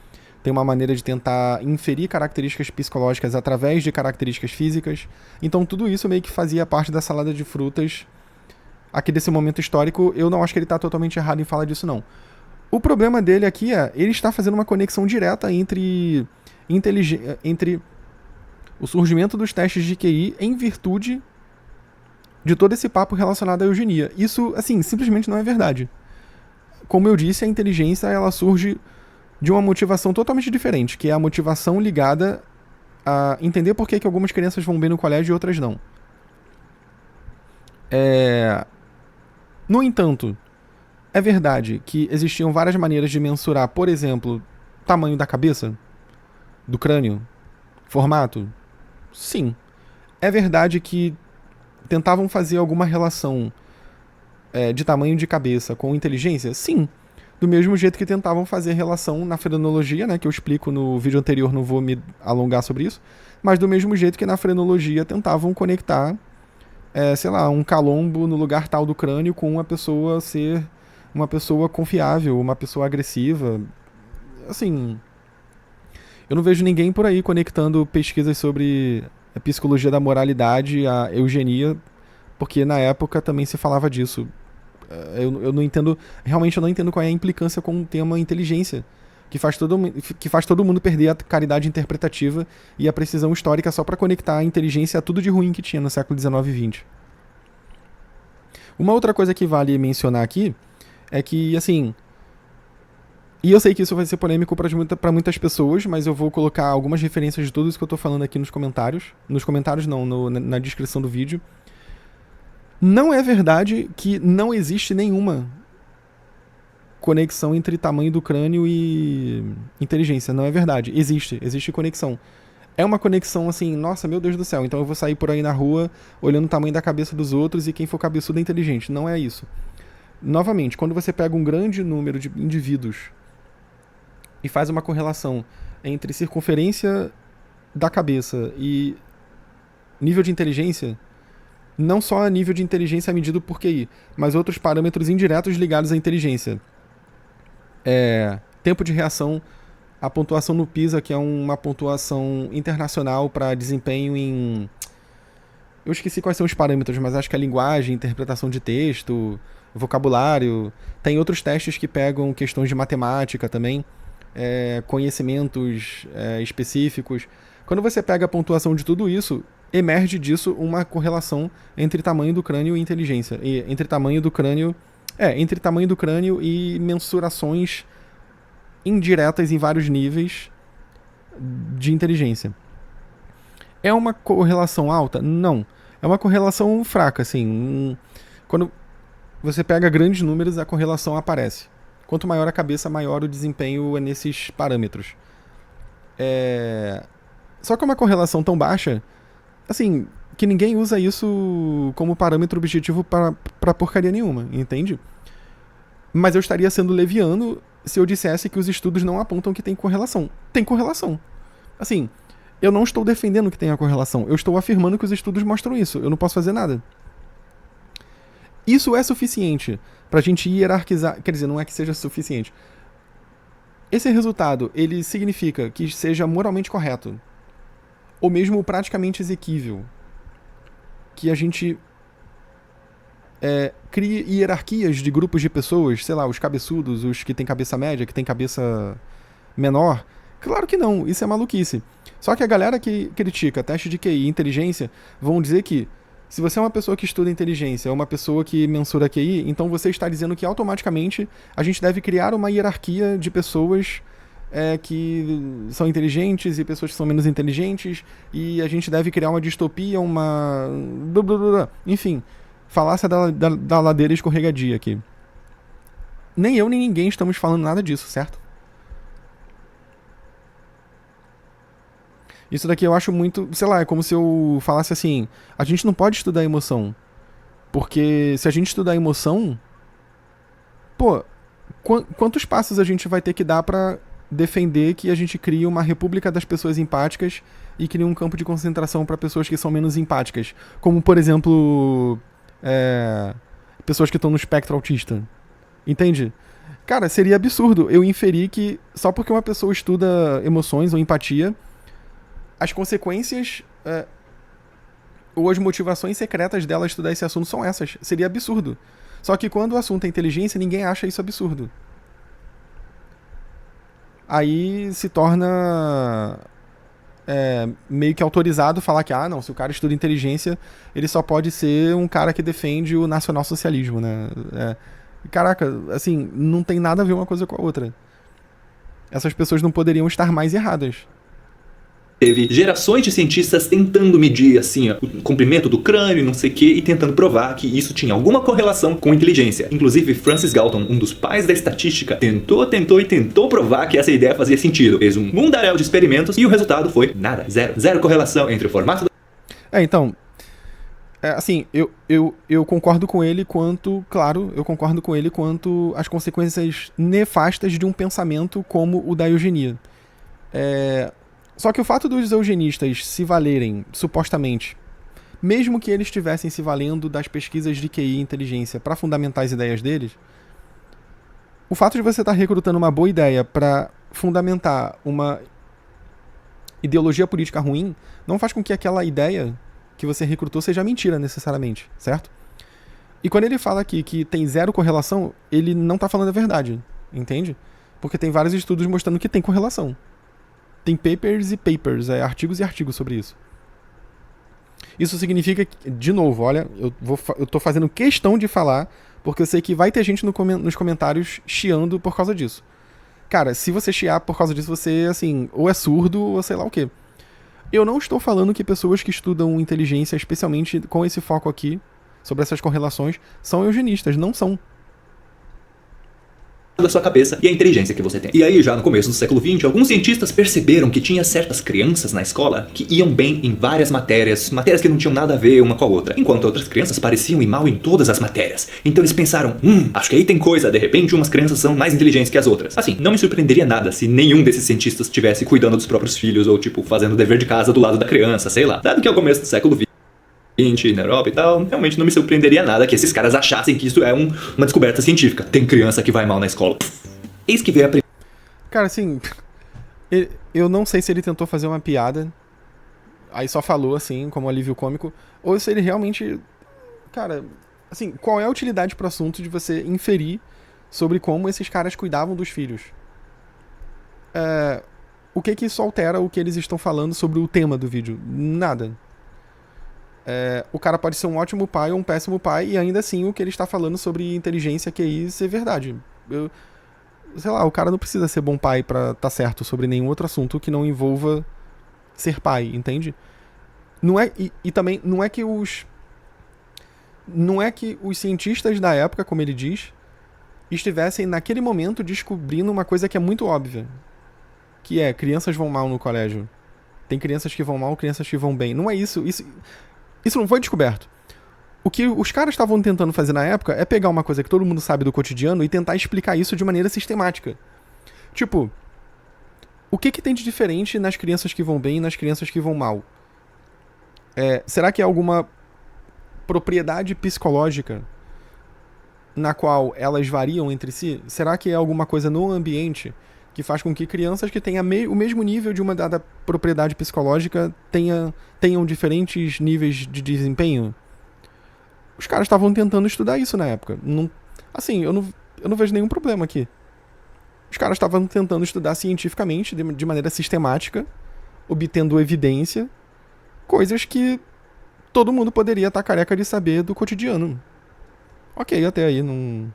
tem uma maneira de tentar inferir características psicológicas através de características físicas. Então tudo isso meio que fazia parte da salada de frutas aqui desse momento histórico. Eu não acho que ele está totalmente errado em falar disso, não. O problema dele aqui ele está fazendo uma conexão direta entre o surgimento dos testes de QI em virtude de todo esse papo relacionado à eugenia. Isso, assim, simplesmente não é verdade. Como eu disse, a inteligência ela surge de uma motivação totalmente diferente, que é a motivação ligada a entender por que algumas crianças vão bem no colégio e outras não. No entanto, é verdade que existiam várias maneiras de mensurar, por exemplo, tamanho da cabeça, do crânio, formato, Sim. É verdade que tentavam fazer alguma relação de tamanho de cabeça com inteligência? Sim. Do mesmo jeito que tentavam fazer relação na frenologia, né, que eu explico no vídeo anterior, não vou me alongar sobre isso, mas do mesmo jeito que na frenologia tentavam conectar, sei lá, um calombo no lugar tal do crânio com uma pessoa ser uma pessoa confiável, uma pessoa agressiva. Assim, eu não vejo ninguém por aí conectando pesquisas sobre a psicologia da moralidade à eugenia, porque na época também se falava disso. Eu não entendo, realmente eu não entendo qual é a implicância com o tema inteligência, que faz todo mundo perder a caridade interpretativa e a precisão histórica só para conectar a inteligência a tudo de ruim que tinha no século XIX e XX. Uma outra coisa que vale mencionar aqui é que, assim, e eu sei que isso vai ser polêmico para muitas pessoas, mas eu vou colocar algumas referências de tudo isso que eu tô falando aqui nos comentários. Nos comentários não, na descrição do vídeo. Não é verdade que não existe nenhuma conexão entre tamanho do crânio e inteligência. Não é verdade. Existe conexão. É uma conexão assim, nossa, meu Deus do céu, então eu vou sair por aí na rua olhando o tamanho da cabeça dos outros e quem for cabeçudo é inteligente. Não é isso. Novamente, quando você pega um grande número de indivíduos e faz uma correlação entre circunferência da cabeça e nível de inteligência, não só a nível de inteligência medido por QI, mas outros parâmetros indiretos ligados à inteligência. Tempo de reação, a pontuação no PISA, que é uma pontuação internacional para desempenho em... Eu esqueci quais são os parâmetros, mas acho que é linguagem, interpretação de texto, vocabulário. Tem outros testes que pegam questões de matemática também, conhecimentos específicos. Quando você pega a pontuação de tudo isso, emerge disso uma correlação entre tamanho do crânio e inteligência. Entre tamanho do crânio e mensurações indiretas em vários níveis de inteligência. É uma correlação alta? Não. É uma correlação fraca, assim. Quando você pega grandes números, a correlação aparece. Quanto maior a cabeça, maior o desempenho nesses parâmetros. Só que é uma correlação tão baixa, assim, que ninguém usa isso como parâmetro objetivo pra porcaria nenhuma, entende? Mas eu estaria sendo leviano se eu dissesse que os estudos não apontam que tem correlação. Tem correlação. Assim, eu não estou defendendo que tenha correlação, eu estou afirmando que os estudos mostram isso, eu não posso fazer nada. Isso é suficiente pra gente hierarquizar, quer dizer, não é que seja suficiente. Esse resultado, ele significa que seja moralmente correto, ou mesmo praticamente exequível, que a gente crie hierarquias de grupos de pessoas, sei lá, os cabeçudos, os que têm cabeça média, que têm cabeça menor. Claro que não, isso é maluquice. Só que a galera que critica teste de QI e inteligência vão dizer que se você é uma pessoa que estuda inteligência, ou uma pessoa que mensura QI, então você está dizendo que automaticamente a gente deve criar uma hierarquia de pessoas que são inteligentes e pessoas que são menos inteligentes, e a gente deve criar uma distopia, uma... Enfim, falácia da ladeira escorregadia aqui. Nem eu nem ninguém estamos falando nada disso, certo? Isso daqui eu acho muito, sei lá, é como se eu falasse assim, a gente não pode estudar emoção, porque se a gente estudar emoção, pô, quantos passos a gente vai ter que dar pra defender que a gente cria uma república das pessoas empáticas e cria um campo de concentração para pessoas que são menos empáticas, como por exemplo pessoas que estão no espectro autista, entende? Cara, seria absurdo eu inferir que só porque uma pessoa estuda emoções ou empatia, as consequências ou as motivações secretas dela estudar esse assunto são essas. Seria absurdo. Só que quando o assunto é inteligência, ninguém acha isso absurdo. Aí se torna meio que autorizado falar que, não, se o cara estuda inteligência, ele só pode ser um cara que defende o nacionalsocialismo, né? Caraca, assim, não tem nada a ver uma coisa com a outra. Essas pessoas não poderiam estar mais erradas. teve gerações de cientistas tentando medir, assim, ó, o comprimento do crânio e não sei o que, e tentando provar que isso tinha alguma correlação com inteligência. Inclusive, Francis Galton, um dos pais da estatística, tentou provar que essa ideia fazia sentido. Fez um mundaréu de experimentos e o resultado foi nada, zero correlação entre o formato Então, assim, eu concordo com ele quanto, claro, eu concordo com ele quanto às consequências nefastas de um pensamento como o da eugenia. Só que o fato dos eugenistas se valerem, supostamente, mesmo que eles estivessem se valendo das pesquisas de QI e inteligência para fundamentar as ideias deles, o fato de você estar recrutando uma boa ideia para fundamentar uma ideologia política ruim não faz com que aquela ideia que você recrutou seja mentira necessariamente, certo? E quando ele fala aqui que tem zero correlação, ele não está falando a verdade, entende? Porque tem vários estudos mostrando que tem correlação. Tem papers e papers, artigos e artigos sobre isso. Isso significa que, de novo, olha, eu tô fazendo questão de falar, porque eu sei que vai ter gente nos comentários chiando por causa disso. Cara, se você chiar por causa disso, você, assim, ou é surdo ou sei lá o quê. Eu não estou falando que pessoas que estudam inteligência, especialmente com esse foco aqui, sobre essas correlações, são eugenistas, não são. Da sua cabeça e a inteligência que você tem. E aí, já no começo do século XX, alguns cientistas perceberam que tinha certas crianças na escola que iam bem em várias matérias que não tinham nada a ver uma com a outra, enquanto outras crianças pareciam ir mal em todas as matérias. Então eles pensaram, acho que aí tem coisa, de repente umas crianças são mais inteligentes que as outras. Assim, não me surpreenderia nada se nenhum desses cientistas estivesse cuidando dos próprios filhos ou, tipo, fazendo o dever de casa do lado da criança, sei lá. Dado que é o começo do século XX, na Europa e tal, realmente não me surpreenderia nada que esses caras achassem que isso é uma descoberta científica. Tem criança que vai mal na escola. Eis que veio a primeira. Cara, assim, eu não sei se ele tentou fazer uma piada, aí só falou, assim, como alívio cômico, ou se ele realmente... Cara, assim, qual é a utilidade pro assunto de você inferir sobre como esses caras cuidavam dos filhos? O que isso altera o que eles estão falando sobre o tema do vídeo? Nada. O cara pode ser um ótimo pai ou um péssimo pai, e ainda assim o que ele está falando sobre inteligência, QI, ser verdade. Sei lá, o cara não precisa ser bom pai pra tá certo sobre nenhum outro assunto que não envolva ser pai, entende? Não é, e também não é que os cientistas da época, como ele diz, estivessem naquele momento descobrindo uma coisa que é muito óbvia, que é, crianças vão mal no colégio. Tem crianças que vão mal, crianças que vão bem. Não é isso. Isso não foi descoberto. O que os caras estavam tentando fazer na época é pegar uma coisa que todo mundo sabe do cotidiano e tentar explicar isso de maneira sistemática. Tipo, o que tem de diferente nas crianças que vão bem e nas crianças que vão mal? Será que é alguma propriedade psicológica na qual elas variam entre si? Será que é alguma coisa no ambiente que faz com que crianças que tenham o mesmo nível de uma dada propriedade psicológica tenham diferentes níveis de desempenho? Os caras estavam tentando estudar isso na época. Assim, eu não vejo nenhum problema aqui. Os caras estavam tentando estudar cientificamente, de maneira sistemática, obtendo evidência, coisas que todo mundo poderia estar careca de saber do cotidiano. Ok, até aí não...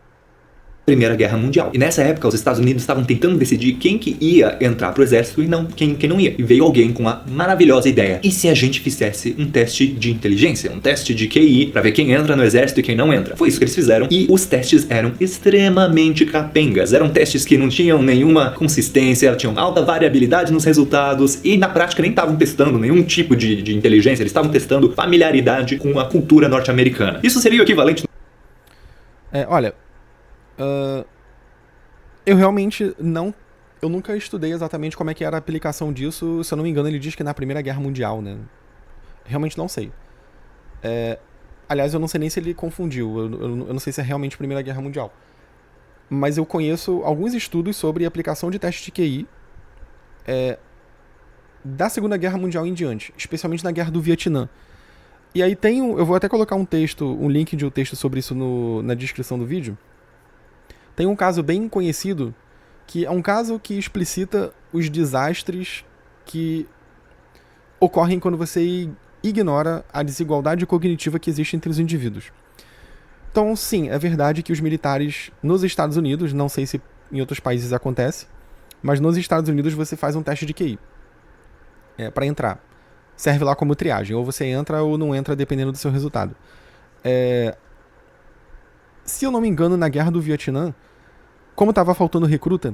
Primeira Guerra Mundial. E nessa época, os Estados Unidos estavam tentando decidir quem que ia entrar pro exército e quem não ia. E veio alguém com uma maravilhosa ideia. E se a gente fizesse um teste de inteligência, um teste de QI, pra ver quem entra no exército e quem não entra? Foi isso que eles fizeram. E os testes eram extremamente capengas. Eram testes que não tinham nenhuma consistência, tinham alta variabilidade nos resultados e na prática nem estavam testando nenhum tipo de inteligência. Eles estavam testando familiaridade com a cultura norte-americana. Isso seria o equivalente... Olha... eu realmente não... Eu nunca estudei exatamente como é que era a aplicação disso. Se eu não me engano, ele diz que na Primeira Guerra Mundial, né? Realmente não sei. Aliás, eu não sei nem se ele confundiu. Eu não sei se é realmente Primeira Guerra Mundial. Mas eu conheço alguns estudos sobre a aplicação de teste de QI da Segunda Guerra Mundial em diante. Especialmente na Guerra do Vietnã. E aí tem eu vou até colocar um link de um texto sobre isso na descrição do vídeo. Tem um caso bem conhecido, que é um caso que explicita os desastres que ocorrem quando você ignora a desigualdade cognitiva que existe entre os indivíduos. Então, sim, é verdade que os militares nos Estados Unidos, não sei se em outros países acontece, mas nos Estados Unidos você faz um teste de QI. para entrar. Serve lá como triagem. Ou você entra ou não entra, dependendo do seu resultado. Se eu não me engano, na Guerra do Vietnã, como estava faltando recruta,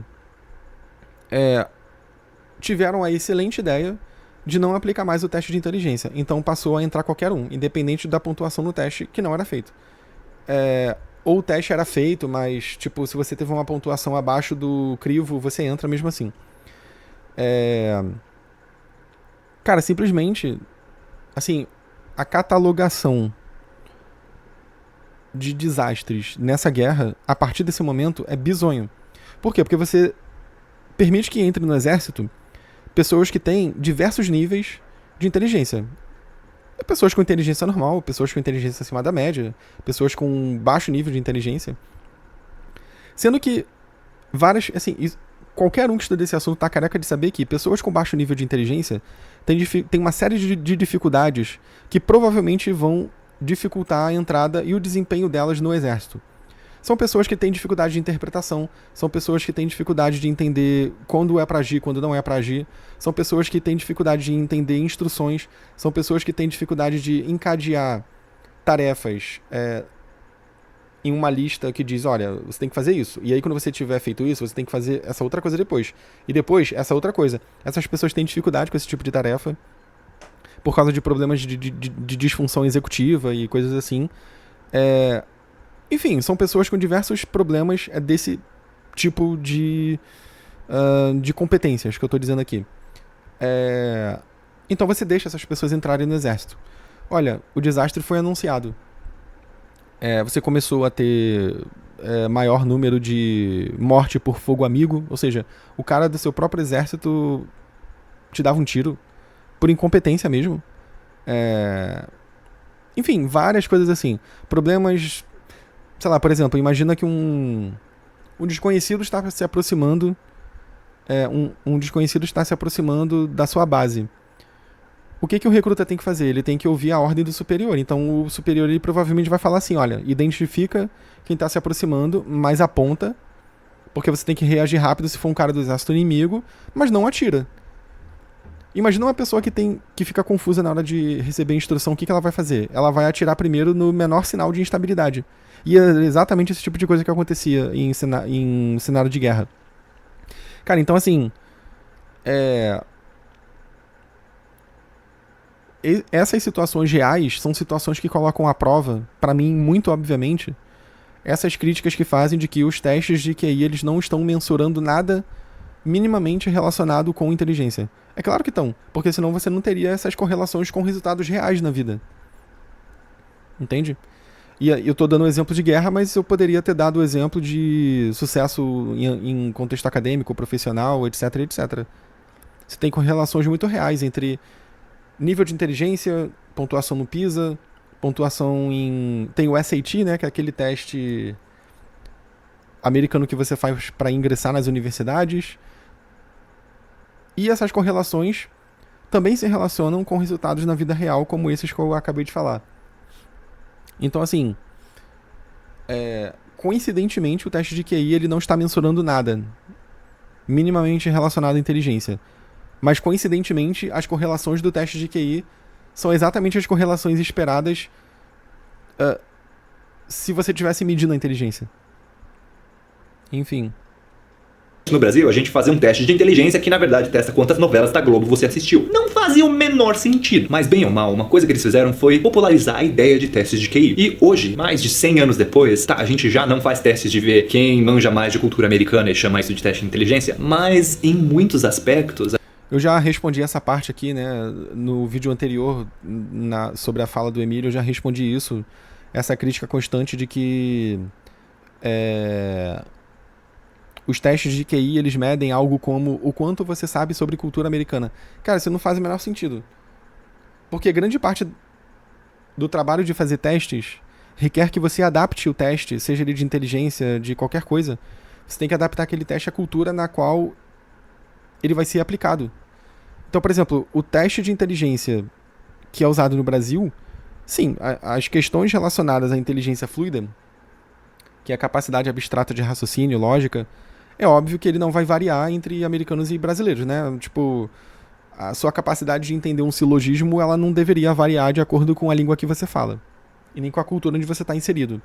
tiveram a excelente ideia de não aplicar mais o teste de inteligência. Então passou a entrar qualquer um, independente da pontuação no teste, que não era feito. Ou o teste era feito, mas, tipo, se você teve uma pontuação abaixo do crivo, você entra mesmo assim. Cara, simplesmente, assim, a catalogação de desastres nessa guerra, a partir desse momento, é bizonho. Por quê? Porque você permite que entre no exército pessoas que têm diversos níveis de inteligência. Pessoas com inteligência normal, pessoas com inteligência acima da média, pessoas com baixo nível de inteligência. Sendo que várias, assim, qualquer um que estuda esse assunto tá careca de saber que pessoas com baixo nível de inteligência têm uma série de dificuldades que provavelmente vão dificultar a entrada e o desempenho delas no exército. São pessoas que têm dificuldade de interpretação, são pessoas que têm dificuldade de entender quando é para agir, quando não é para agir, são pessoas que têm dificuldade de entender instruções, são pessoas que têm dificuldade de encadear tarefas em uma lista que diz, olha, você tem que fazer isso, e aí quando você tiver feito isso, você tem que fazer essa outra coisa depois, e depois essa outra coisa. Essas pessoas têm dificuldade com esse tipo de tarefa, por causa de problemas de disfunção executiva e coisas assim. Enfim, são pessoas com diversos problemas desse tipo de competências que eu estou dizendo aqui. Então você deixa essas pessoas entrarem no exército. Olha, o desastre foi anunciado. Você começou a ter maior número de morte por fogo amigo, ou seja, o cara do seu próprio exército te dava um tiro, por incompetência mesmo. Enfim, várias coisas assim. Problemas, sei lá, por exemplo, imagina que um desconhecido está se aproximando, um desconhecido está se aproximando da sua base. O que o recruta tem que fazer? Ele tem que ouvir a ordem do superior. Então o superior ele provavelmente vai falar assim, olha, identifica quem está se aproximando, mas aponta, porque você tem que reagir rápido se for um cara do exército inimigo, mas não atira. Imagina uma pessoa que fica confusa na hora de receber a instrução, o que ela vai fazer? Ela vai atirar primeiro no menor sinal de instabilidade. E é exatamente esse tipo de coisa que acontecia em cenário de guerra. Cara, então assim... essas situações reais são situações que colocam à prova, pra mim, muito obviamente, essas críticas que fazem de que os testes de QI eles não estão mensurando nada minimamente relacionado com inteligência. É claro que estão, porque senão você não teria essas correlações com resultados reais na vida. Entende? E eu tô dando um exemplo de guerra, mas eu poderia ter dado o exemplo de sucesso em contexto acadêmico, profissional, etc, etc. Você tem correlações muito reais entre nível de inteligência, pontuação no PISA, pontuação em... Tem o SAT, né, que é aquele teste americano que você faz para ingressar nas universidades. E essas correlações também se relacionam com resultados na vida real, como esses que eu acabei de falar. Então, assim, coincidentemente, o teste de QI ele não está mensurando nada minimamente relacionado à inteligência. Mas, coincidentemente, as correlações do teste de QI são exatamente as correlações esperadas se você tivesse medindo a inteligência. Enfim. No Brasil, a gente fazia um teste de inteligência que, na verdade, testa quantas novelas da Globo você assistiu. Não fazia o menor sentido. Mas, bem ou mal, uma coisa que eles fizeram foi popularizar a ideia de testes de QI. E hoje, mais de 100 anos depois, a gente já não faz testes de ver quem manja mais de cultura americana e chama isso de teste de inteligência, mas em muitos aspectos... Eu já respondi essa parte aqui, né, no vídeo anterior sobre a fala do Emílio, eu já respondi isso, essa crítica constante de que os testes de QI, eles medem algo como o quanto você sabe sobre cultura americana. Cara, isso não faz o menor sentido. Porque grande parte do trabalho de fazer testes requer que você adapte o teste, seja ele de inteligência, de qualquer coisa. Você tem que adaptar aquele teste à cultura na qual ele vai ser aplicado. Então, por exemplo, o teste de inteligência que é usado no Brasil, sim, as questões relacionadas à inteligência fluida, que é a capacidade abstrata de raciocínio, lógica, é óbvio que ele não vai variar entre americanos e brasileiros, né? Tipo, a sua capacidade de entender um silogismo, ela não deveria variar de acordo com a língua que você fala. E nem com a cultura onde você está inserido.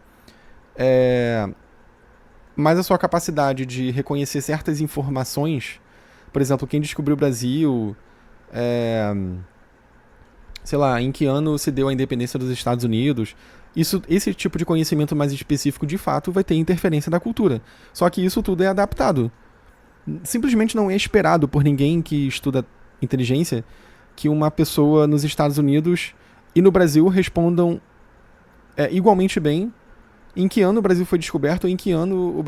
Mas a sua capacidade de reconhecer certas informações, por exemplo, quem descobriu o Brasil, sei lá, em que ano se deu a independência dos Estados Unidos, esse tipo de conhecimento mais específico, de fato, vai ter interferência da cultura. Só que isso tudo é adaptado. Simplesmente não é esperado por ninguém que estuda inteligência que uma pessoa nos Estados Unidos e no Brasil respondam igualmente bem em que ano o Brasil foi descoberto ou em que ano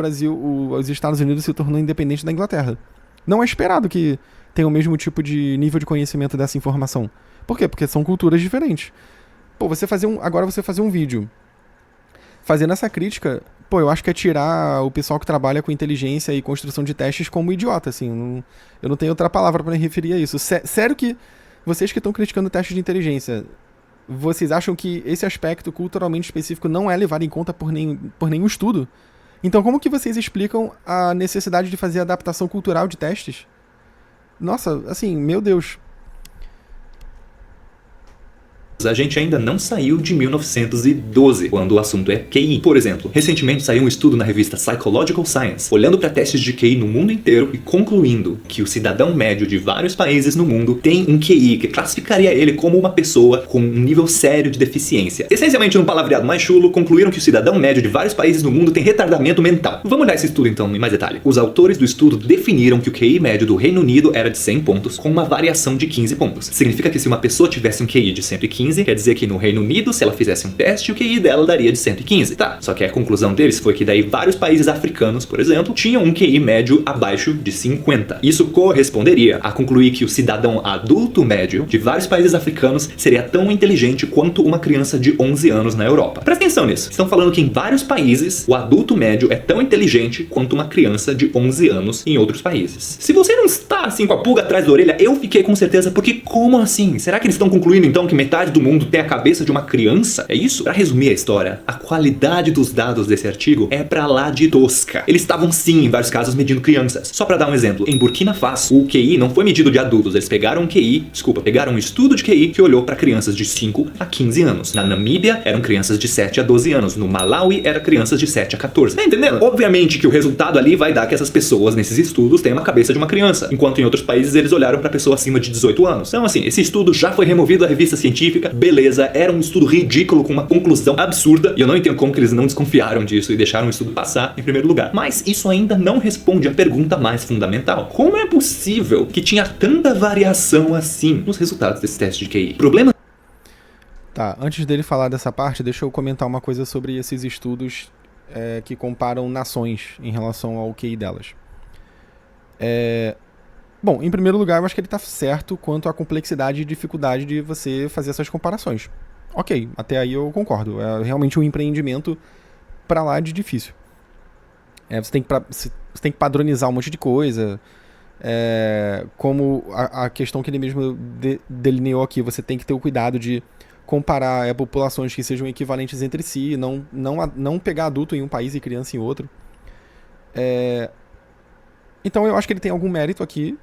os Estados Unidos se tornou independente da Inglaterra. Não é esperado que tenha o mesmo tipo de nível de conhecimento dessa informação. Por quê? Porque são culturas diferentes. Pô, agora você fazer um vídeo fazendo essa crítica, eu acho que é tirar o pessoal que trabalha com inteligência e construção de testes como idiota, assim. Eu não tenho outra palavra para me referir a isso. Sério que vocês que estão criticando testes de inteligência, vocês acham que esse aspecto culturalmente específico não é levado em conta por nenhum estudo? Então como que vocês explicam a necessidade de fazer adaptação cultural de testes? Nossa, assim, meu Deus. A gente ainda não saiu de 1912, quando o assunto é QI. Por exemplo, recentemente saiu um estudo na revista Psychological Science, olhando para testes de QI no mundo inteiro e concluindo que o cidadão médio de vários países no mundo tem um QI que classificaria ele como uma pessoa com um nível sério de deficiência. Essencialmente, num palavreado mais chulo, concluíram que o cidadão médio de vários países no mundo tem retardamento mental. Vamos olhar esse estudo então em mais detalhe. Os autores do estudo definiram que o QI médio do Reino Unido era de 100 pontos, com uma variação de 15 pontos. Significa que se uma pessoa tivesse um QI de 115, quer dizer que no Reino Unido, se ela fizesse um teste, o QI dela daria de 115. Tá, só que a conclusão deles foi que daí vários países africanos, por exemplo, tinham um QI médio abaixo de 50. Isso corresponderia a concluir que o cidadão adulto médio de vários países africanos seria tão inteligente quanto uma criança de 11 anos na Europa. Presta atenção nisso. Estão falando que em vários países, o adulto médio é tão inteligente quanto uma criança de 11 anos em outros países. Se você não está assim com a pulga atrás da orelha, eu fiquei com certeza, porque como assim? Será que eles estão concluindo então que metade do mundo tem a cabeça de uma criança? É isso? Pra resumir a história, a qualidade dos dados desse artigo é pra lá de tosca. Eles estavam sim, em vários casos, medindo crianças. Só pra dar um exemplo, em Burkina Faso, o QI não foi medido de adultos, eles pegaram um estudo de QI que olhou pra crianças de 5 a 15 anos. Na Namíbia, eram crianças de 7 a 12 anos. No Malawi, eram crianças de 7 a 14. Tá entendendo? Obviamente que o resultado ali vai dar que essas pessoas, nesses estudos, têm uma cabeça de uma criança, enquanto em outros países eles olharam pra pessoa acima de 18 anos. Então assim, esse estudo já foi removido da revista científica, beleza, era um estudo ridículo com uma conclusão absurda e eu não entendo como que eles não desconfiaram disso e deixaram o estudo passar em primeiro lugar. Mas isso ainda não responde à pergunta mais fundamental. Como é possível que tinha tanta variação assim nos resultados desse teste de QI? Problema... Tá, antes dele falar dessa parte, deixa eu comentar uma coisa sobre esses estudos que comparam nações em relação ao QI delas. Bom, em primeiro lugar, eu acho que ele está certo quanto à complexidade e dificuldade de você fazer essas comparações. Ok, até aí eu concordo. É realmente um empreendimento para lá de difícil. Você tem que padronizar um monte de coisa. Como a questão que ele mesmo delineou aqui, você tem que ter o cuidado de comparar populações que sejam equivalentes entre si, não pegar adulto em um país e criança em outro. Então eu acho que ele tem algum mérito aqui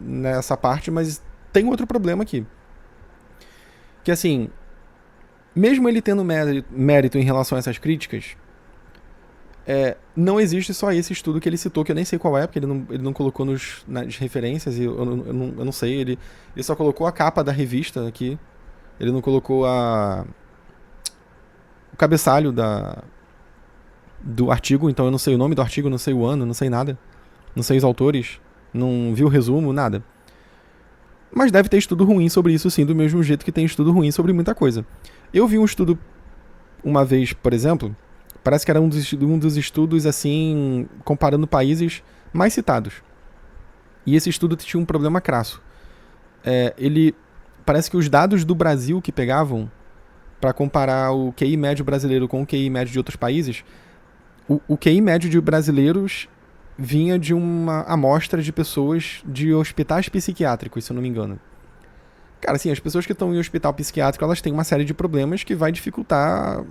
nessa parte, mas tem outro problema aqui. Que assim, mesmo ele tendo mérito em relação a essas críticas, não existe só esse estudo que ele citou, que eu nem sei qual é, porque ele não colocou nas referências, e eu não sei, ele só colocou a capa da revista aqui, ele não colocou o cabeçalho do artigo, então eu não sei o nome do artigo, não sei o ano, não sei nada. Não sei os autores, não vi o resumo, nada. Mas deve ter estudo ruim sobre isso sim, do mesmo jeito que tem estudo ruim sobre muita coisa. Eu vi um estudo uma vez, por exemplo, parece que era um dos estudos assim, comparando países mais citados. E esse estudo tinha um problema crasso. Parece que os dados do Brasil que pegavam para comparar o QI médio brasileiro com o QI médio de outros países, o QI médio de brasileiros vinha de uma amostra de pessoas de hospitais psiquiátricos, se eu não me engano. Cara, assim, as pessoas que estão em hospital psiquiátrico, elas têm uma série de problemas que vai dificultar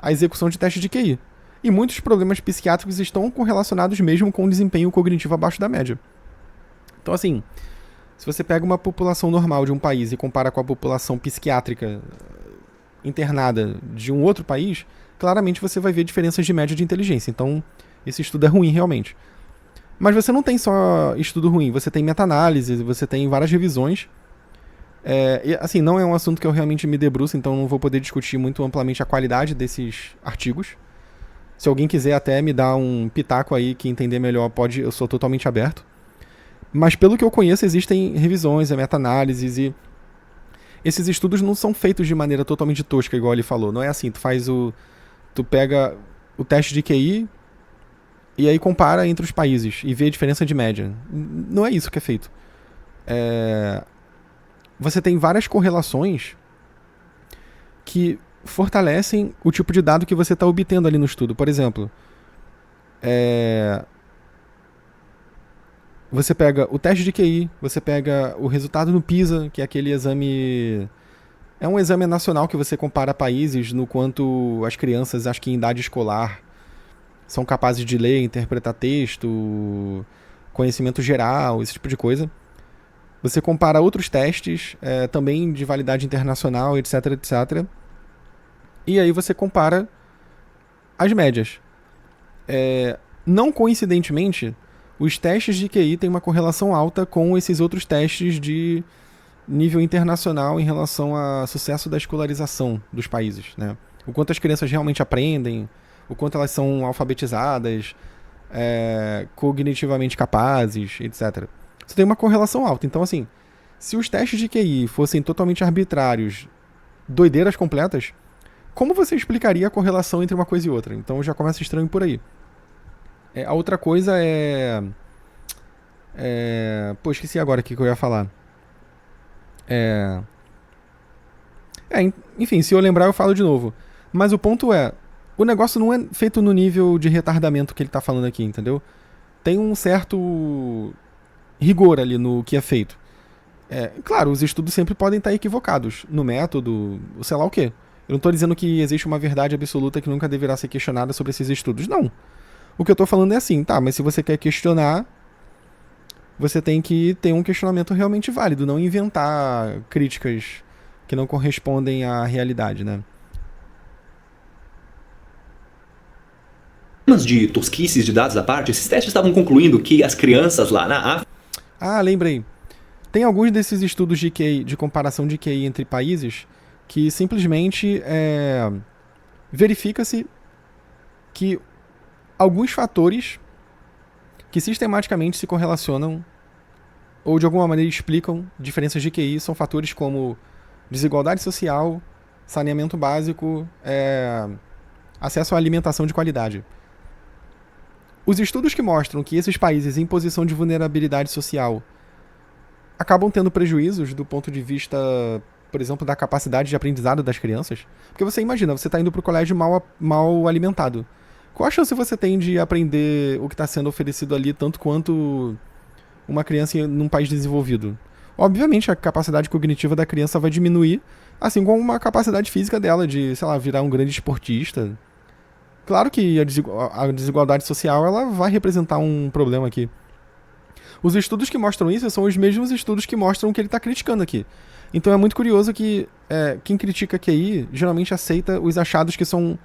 a execução de testes de QI. E muitos problemas psiquiátricos estão correlacionados mesmo com o desempenho cognitivo abaixo da média. Então, assim, Se você pega uma população normal de um país e compara com a população psiquiátrica internada de um outro país, claramente você vai ver diferenças de média de inteligência. Então, esse estudo é ruim realmente. Mas você não tem só estudo ruim, você tem meta-análise, você tem várias revisões. E, assim, não é um assunto que eu realmente me debruço, então não vou poder discutir muito amplamente a qualidade desses artigos. Se alguém quiser até me dar um pitaco aí que entender melhor, pode, eu sou totalmente aberto. Mas pelo que eu conheço, existem revisões, meta-análises e esses estudos não são feitos de maneira totalmente tosca, igual ele falou. Não é assim, tu pega o teste de QI e aí compara entre os países e vê a diferença de média. Não é isso que é feito. Você tem várias correlações que fortalecem o tipo de dado que você está obtendo ali no estudo. Por exemplo, você pega o teste de QI, você pega o resultado no PISA, que é aquele exame... É um exame nacional que você compara países no quanto as crianças, acho que em idade escolar, são capazes de ler, interpretar texto, conhecimento geral, esse tipo de coisa. Você compara outros testes, também de validade internacional, etc, etc. E aí você compara as médias. Não coincidentemente, os testes de QI têm uma correlação alta com esses outros testes de nível internacional em relação ao sucesso da escolarização dos países, né? O quanto as crianças realmente aprendem, o quanto elas são alfabetizadas, cognitivamente capazes, etc. Você tem uma correlação alta. Então, assim, se os testes de QI fossem totalmente arbitrários, doideiras completas, como você explicaria a correlação entre uma coisa e outra? Então já começa estranho por aí. A outra coisa pô, esqueci agora o que eu ia falar. Enfim, se eu lembrar eu falo de novo. Mas o ponto o negócio não é feito no nível de retardamento que ele tá falando aqui, entendeu? Tem um certo rigor ali no que é feito. Claro, os estudos sempre podem estar equivocados no método, sei lá o quê. Eu não estou dizendo que existe uma verdade absoluta que nunca deverá ser questionada sobre esses estudos, não. O que eu estou falando é assim, tá, mas se você quer questionar, você tem que ter um questionamento realmente válido, não inventar críticas que não correspondem à realidade, né? De tosquices de dados à parte, esses testes estavam concluindo que as crianças lá na África... Lembrei. Tem alguns desses estudos de QI, de comparação de QI entre países, que simplesmente verifica-se que alguns fatores que sistematicamente se correlacionam ou de alguma maneira explicam diferenças de QI são fatores como desigualdade social, saneamento básico, acesso à alimentação de qualidade. Os estudos que mostram que esses países em posição de vulnerabilidade social acabam tendo prejuízos do ponto de vista, por exemplo, da capacidade de aprendizado das crianças. Porque você imagina, você está indo para o colégio mal alimentado. Qual a chance você tem de aprender o que está sendo oferecido ali tanto quanto uma criança num país desenvolvido? Obviamente, a capacidade cognitiva da criança vai diminuir, assim como uma capacidade física dela de, sei lá, virar um grande esportista. Claro que a desigualdade social ela vai representar um problema aqui. Os estudos que mostram isso são os mesmos estudos que mostram o que ele está criticando aqui. Então é muito curioso que quem critica QI geralmente aceita os achados que são...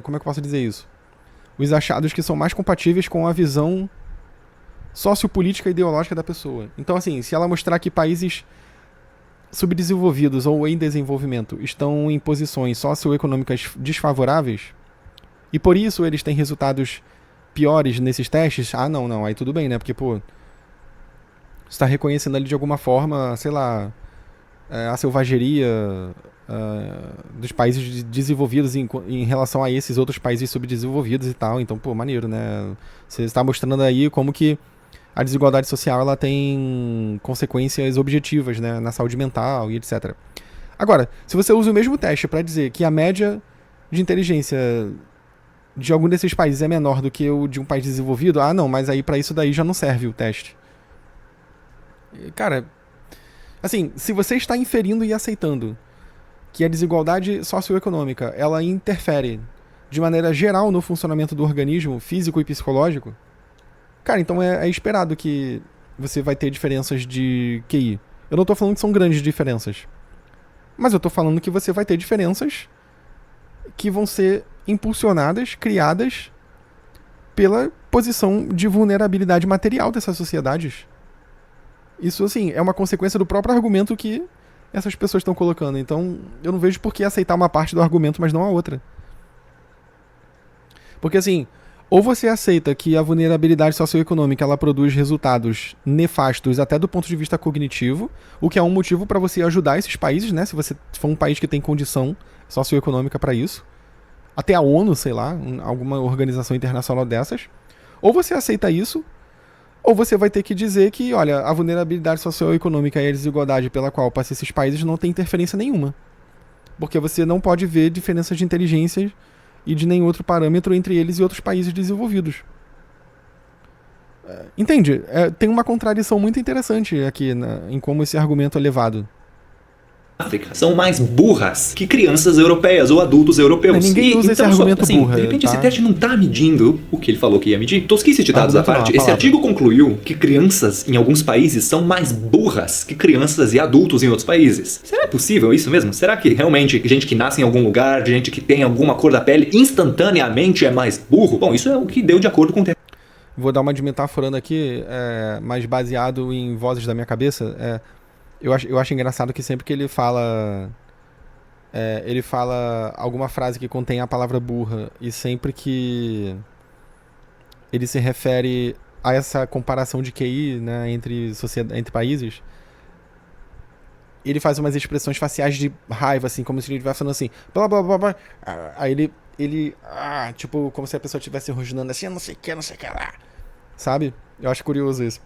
como é que eu posso dizer isso? Os achados que são mais compatíveis com a visão sociopolítica e ideológica da pessoa. Então, assim, se ela mostrar que países subdesenvolvidos ou em desenvolvimento estão em posições socioeconômicas desfavoráveis e por isso eles têm resultados piores nesses testes, não, aí tudo bem, né? Porque, pô, você está reconhecendo ali de alguma forma, sei lá, a selvageria dos países desenvolvidos em relação a esses outros países subdesenvolvidos e tal. Então, pô, maneiro, né? Você está mostrando aí como que a desigualdade social ela tem consequências objetivas, né, na saúde mental e etc. Agora, se você usa o mesmo teste para dizer que a média de inteligência de algum desses países é menor do que o de um país desenvolvido, não, mas aí para isso daí já não serve o teste. Cara, assim, se você está inferindo e aceitando que a desigualdade socioeconômica ela interfere de maneira geral no funcionamento do organismo físico e psicológico, Cara, então é esperado que você vai ter diferenças de QI. Eu não tô falando que são grandes diferenças. Mas eu tô falando que você vai ter diferenças que vão ser impulsionadas, criadas pela posição de vulnerabilidade material dessas sociedades. Isso, assim, é uma consequência do próprio argumento que essas pessoas estão colocando. Então, eu não vejo por que aceitar uma parte do argumento, mas não a outra. Porque, assim, ou você aceita que a vulnerabilidade socioeconômica ela produz resultados nefastos até do ponto de vista cognitivo, o que é um motivo para você ajudar esses países, né? Se você for um país que tem condição socioeconômica para isso. Até a ONU, sei lá, alguma organização internacional dessas. Ou você aceita isso, ou você vai ter que dizer que, olha, a vulnerabilidade socioeconômica e a desigualdade pela qual passam esses países não tem interferência nenhuma. Porque você não pode ver diferenças de inteligência e de nenhum outro parâmetro entre eles e outros países desenvolvidos. Entende? Tem uma contradição muito interessante aqui em como esse argumento é levado. África são mais burras que crianças europeias ou adultos europeus. Ninguém usa esse argumento burra. De repente, tá? esse teste não tá medindo o que ele falou que ia medir. Tosquice de dados à parte, esse artigo concluiu que crianças em alguns países são mais burras que crianças e adultos em outros países. Será possível isso mesmo? Será que realmente gente que nasce em algum lugar, gente que tem alguma cor da pele, instantaneamente é mais burro? Bom, isso é o que deu de acordo com o Vou dar uma de metaforando aqui, mas baseado em vozes da minha cabeça. Eu acho engraçado que sempre que ele fala alguma frase que contém a palavra burra, e sempre que ele se refere a essa comparação de QI, né, entre países, ele faz umas expressões faciais de raiva, assim, como se ele estivesse falando assim, blá blá blá blá. Aí ele tipo, como se a pessoa estivesse rosnando assim, não sei o que lá. Sabe? Eu acho curioso isso.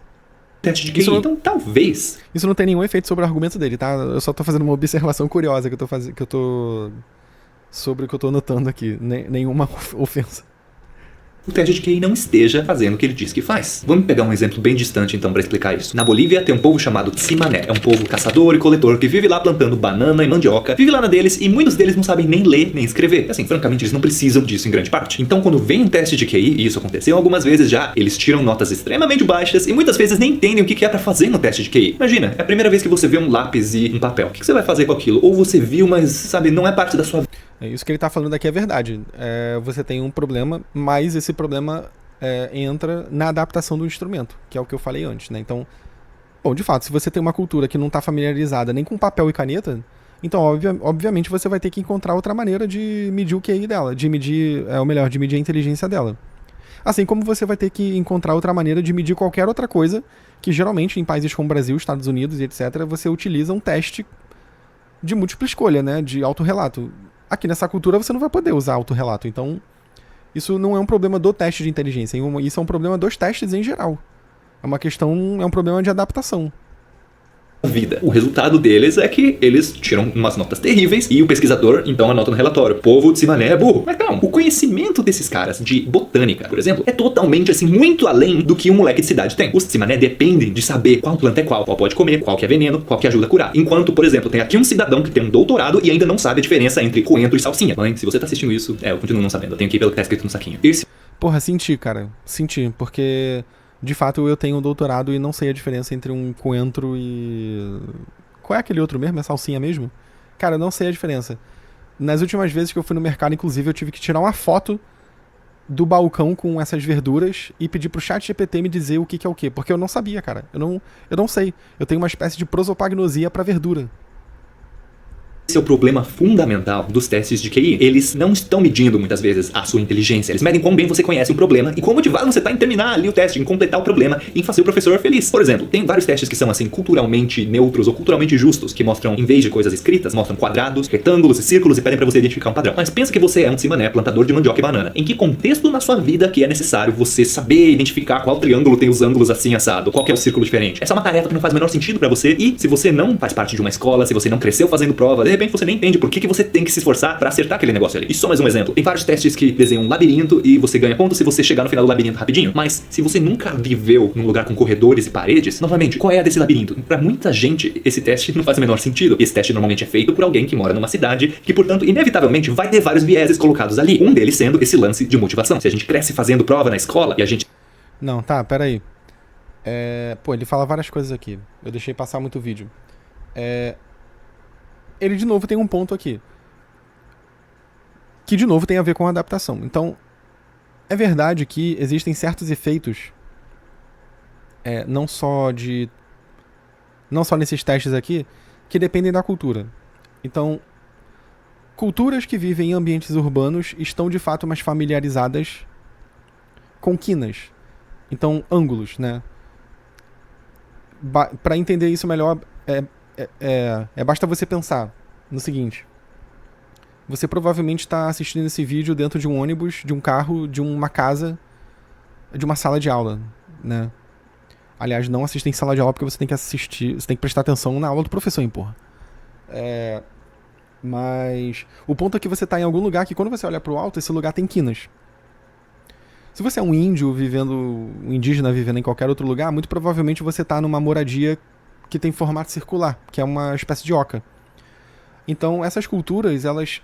Teste de QI, então talvez. Isso não tem nenhum efeito sobre o argumento dele, tá? Eu só tô fazendo uma observação curiosa sobre o que eu tô notando aqui. Nenhuma ofensa. O teste de QI não esteja fazendo o que ele diz que faz. Vamos pegar um exemplo bem distante então para explicar isso. Na Bolívia tem um povo chamado Tsimané. É um povo caçador e coletor que vive lá plantando banana e mandioca. Vive lá na deles e muitos deles não sabem nem ler nem escrever. Assim, francamente, eles não precisam disso em grande parte. Então, quando vem um teste de QI, e isso aconteceu algumas vezes já, eles tiram notas extremamente baixas e muitas vezes nem entendem o que é para fazer no teste de QI. Imagina, é a primeira vez que você vê um lápis e um papel. O que você vai fazer com aquilo? Ou você viu, mas, sabe, não é parte da sua vida. Isso que ele tá falando aqui é verdade. Você tem um problema, mas esse problema entra na adaptação do instrumento, que é o que eu falei antes, né? Então, bom, de fato, se você tem uma cultura que não está familiarizada nem com papel e caneta, então, obviamente, você vai ter que encontrar outra maneira de medir o QI dela, de medir a inteligência dela. Assim como você vai ter que encontrar outra maneira de medir qualquer outra coisa, que geralmente em países como Brasil, Estados Unidos e etc., você utiliza um teste de múltipla escolha, né? De autorrelato. Aqui nessa cultura você não vai poder usar autorrelato, então isso não é um problema do teste de inteligência, isso é um problema dos testes em geral. É um problema de adaptação. Vida. O resultado deles é que eles tiram umas notas terríveis e o pesquisador então anota no relatório: povo de Tsimané é burro. Mas não, o conhecimento desses caras de botânica, por exemplo, é totalmente assim, muito além do que um moleque de cidade tem. Os Tsimané dependem de saber qual planta é qual pode comer, qual que é veneno, qual que ajuda a curar. Enquanto, por exemplo, tem aqui um cidadão que tem um doutorado e ainda não sabe a diferença entre coentro e salsinha. Mãe, se você tá assistindo isso, eu continuo não sabendo, eu tenho que ir pelo que tá escrito no saquinho. Porra, senti, porque de fato eu tenho um doutorado e não sei a diferença entre um coentro e... Qual é aquele outro mesmo? É salsinha mesmo? Cara, eu não sei a diferença. Nas últimas vezes que eu fui no mercado, inclusive, eu tive que tirar uma foto do balcão com essas verduras e pedir pro chat GPT me dizer o que é o que, porque eu não sabia, cara. Eu não sei. Eu tenho uma espécie de prosopagnosia pra verdura. Esse é o problema fundamental dos testes de QI. Eles não estão medindo, muitas vezes, a sua inteligência. Eles medem quão bem você conhece um problema e quão motivado você está em terminar ali o teste, em completar o problema, em fazer o professor feliz. Por exemplo, tem vários testes que são, assim, culturalmente neutros ou culturalmente justos, que mostram, em vez de coisas escritas, mostram quadrados, retângulos e círculos e pedem para você identificar um padrão. Mas pensa que você é um Tsimané, plantador de mandioca e banana. Em que contexto na sua vida que é necessário você saber identificar qual triângulo tem os ângulos assim assado, qual que é o círculo diferente? Essa é uma tarefa que não faz o menor sentido para você e se você não faz parte de uma escola, se você não cresceu fazendo prova, de repente você nem entende por que você tem que se esforçar pra acertar aquele negócio ali. E só mais um exemplo. Tem vários testes que desenham um labirinto e você ganha ponto se você chegar no final do labirinto rapidinho. Mas se você nunca viveu num lugar com corredores e paredes, novamente, qual é a desse labirinto? Pra muita gente, esse teste não faz o menor sentido. Esse teste normalmente é feito por alguém que mora numa cidade que, portanto, inevitavelmente vai ter vários vieses colocados ali. Um deles sendo esse lance de motivação. Se a gente cresce fazendo prova na escola e a gente... Não, tá, peraí. Pô, ele fala várias coisas aqui. Eu deixei passar muito vídeo. Ele, de novo, tem um ponto aqui. Que, de novo, tem a ver com a adaptação. Então, é verdade que existem certos efeitos, não só nesses testes aqui, que dependem da cultura. Então, culturas que vivem em ambientes urbanos estão, de fato, mais familiarizadas com quinas. Então, ângulos, né? Para entender isso melhor, basta você pensar no seguinte. Você provavelmente está assistindo esse vídeo dentro de um ônibus, de um carro, de uma casa, de uma sala de aula, né? Aliás, não assista em sala de aula porque você tem que assistir, você tem que prestar atenção na aula do professor, hein, porra. Mas o ponto é que você está em algum lugar que, quando você olha para o alto, esse lugar tem quinas. Se você é um índio um indígena vivendo em qualquer outro lugar, muito provavelmente você está numa moradia que tem formato circular, que é uma espécie de oca. Então, essas culturas, elas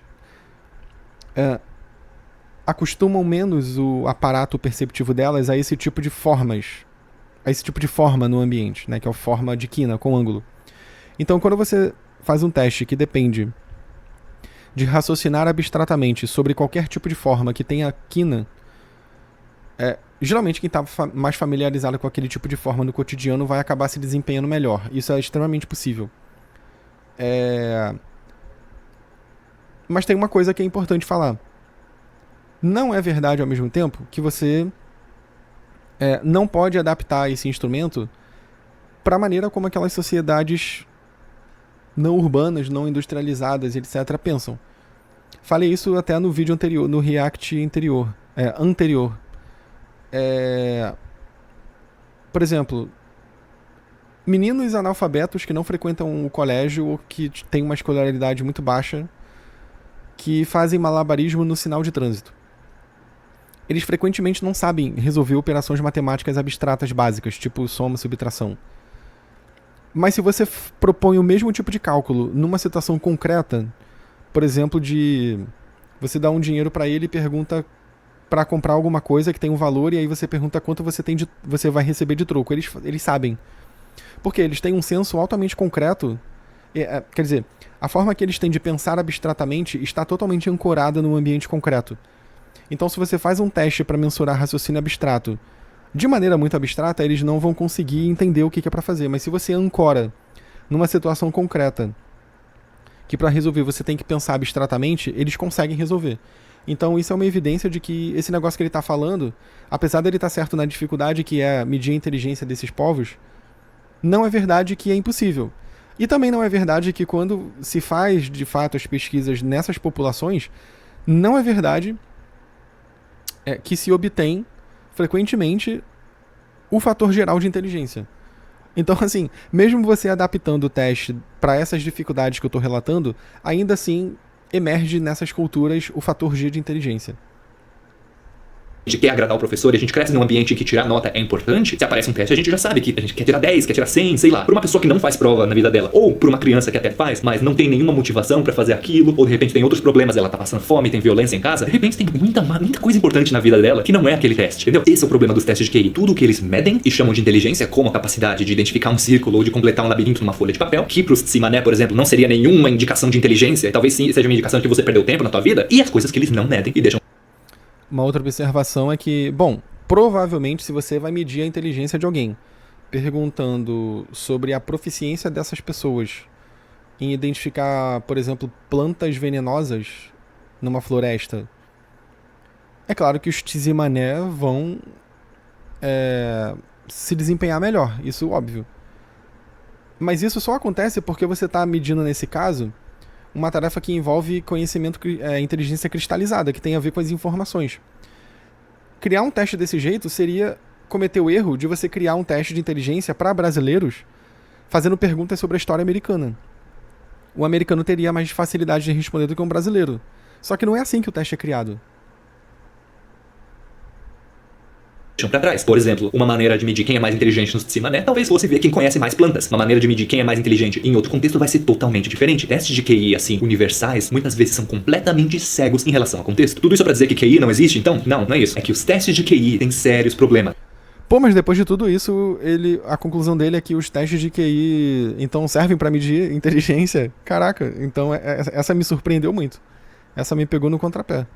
acostumam menos o aparato perceptivo delas a esse tipo de formas, a esse tipo de forma no ambiente, né, que é a forma de quina, com ângulo. Então, quando você faz um teste que depende de raciocinar abstratamente sobre qualquer tipo de forma que tenha quina, geralmente quem está mais familiarizado com aquele tipo de forma no cotidiano vai acabar se desempenhando melhor. Isso é extremamente possível. Mas tem uma coisa que é importante falar. Não é verdade, ao mesmo tempo, que você não pode adaptar esse instrumento para a maneira como aquelas sociedades não urbanas, não industrializadas, etc., pensam. Falei isso até no vídeo anterior, no React anterior. Por exemplo, meninos analfabetos que não frequentam o colégio ou que têm uma escolaridade muito baixa, que fazem malabarismo no sinal de trânsito. Eles frequentemente não sabem resolver operações matemáticas abstratas básicas, tipo soma, subtração. Mas se você propõe o mesmo tipo de cálculo numa situação concreta, por exemplo, você dá um dinheiro para ele e pergunta para comprar alguma coisa que tem um valor, e aí você pergunta quanto você vai receber de troco. Eles sabem. Porque eles têm um senso altamente concreto. Quer dizer, a forma que eles têm de pensar abstratamente está totalmente ancorada num ambiente concreto. Então, se você faz um teste para mensurar raciocínio abstrato de maneira muito abstrata, eles não vão conseguir entender o que é para fazer. Mas se você ancora numa situação concreta, que para resolver você tem que pensar abstratamente, eles conseguem resolver. Então, isso é uma evidência de que esse negócio que ele está falando, apesar dele estar certo na dificuldade que é medir a inteligência desses povos, não é verdade que é impossível. E também não é verdade que quando se faz, de fato, as pesquisas nessas populações, não é verdade que se obtém, frequentemente, o fator geral de inteligência. Então, assim, mesmo você adaptando o teste para essas dificuldades que eu estou relatando, ainda assim emerge nessas culturas o fator G de inteligência. A gente quer agradar o professor e a gente cresce num ambiente em que tirar nota é importante, se aparece um teste a gente já sabe que a gente quer tirar 10, quer tirar 100, sei lá. Por uma pessoa que não faz prova na vida dela, ou por uma criança que até faz, mas não tem nenhuma motivação pra fazer aquilo, ou de repente tem outros problemas, ela tá passando fome, tem violência em casa, de repente tem muita coisa importante na vida dela que não é aquele teste, entendeu? Esse é o problema dos testes de QI. Tudo que eles medem e chamam de inteligência, como a capacidade de identificar um círculo ou de completar um labirinto numa folha de papel, que pros Tsimané, por exemplo, não seria nenhuma indicação de inteligência, talvez sim seja uma indicação de que você perdeu tempo na tua vida, e as coisas que eles não medem e deixam. Uma outra observação é que, bom, provavelmente se você vai medir a inteligência de alguém perguntando sobre a proficiência dessas pessoas em identificar, por exemplo, plantas venenosas numa floresta, é claro que os Tsimané vão se desempenhar melhor, isso óbvio. Mas isso só acontece porque você está medindo, nesse caso, uma tarefa que envolve conhecimento, inteligência cristalizada, que tem a ver com as informações. Criar um teste desse jeito seria cometer o erro de você criar um teste de inteligência para brasileiros fazendo perguntas sobre a história americana. O americano teria mais facilidade de responder do que um brasileiro. Só que não é assim que o teste é criado. Pra trás. Por exemplo, uma maneira de medir quem é mais inteligente nos Tsimané talvez fosse ver quem conhece mais plantas. Uma maneira de medir quem é mais inteligente em outro contexto vai ser totalmente diferente. Testes de QI, assim, universais, muitas vezes são completamente cegos em relação ao contexto. Tudo isso pra dizer que QI não existe, então? Não é isso. É que os testes de QI têm sérios problemas. Pô, mas depois de tudo isso, a conclusão dele é que os testes de QI então servem pra medir inteligência. Caraca, então essa me surpreendeu muito. Essa me pegou no contrapé.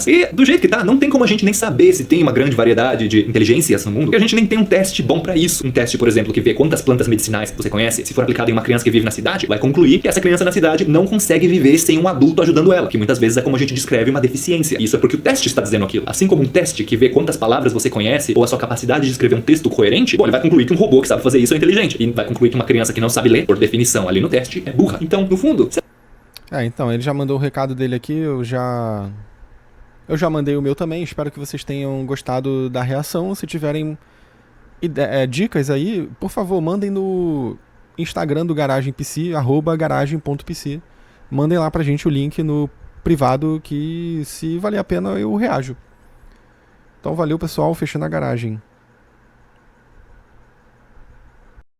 E do jeito que tá, não tem como a gente nem saber se tem uma grande variedade de inteligências no mundo, porque a gente nem tem um teste bom pra isso. Um teste, por exemplo, que vê quantas plantas medicinais você conhece, se for aplicado em uma criança que vive na cidade, vai concluir que essa criança na cidade não consegue viver sem um adulto ajudando ela, que muitas vezes é como a gente descreve uma deficiência. Isso é porque o teste está dizendo aquilo. Assim como um teste que vê quantas palavras você conhece ou a sua capacidade de escrever um texto coerente, bom, ele vai concluir que um robô que sabe fazer isso é inteligente. E vai concluir que uma criança que não sabe ler, por definição ali no teste, é burra. Então, no fundo... Então, ele já mandou o recado dele aqui, eu já mandei o meu também, espero que vocês tenham gostado da reação. Se tiverem dicas aí, por favor, mandem no Instagram do Garagem PC, @garagem.pc. Mandem lá pra gente o link no privado que, se valer a pena, eu reajo. Então valeu, pessoal, fechando a garagem.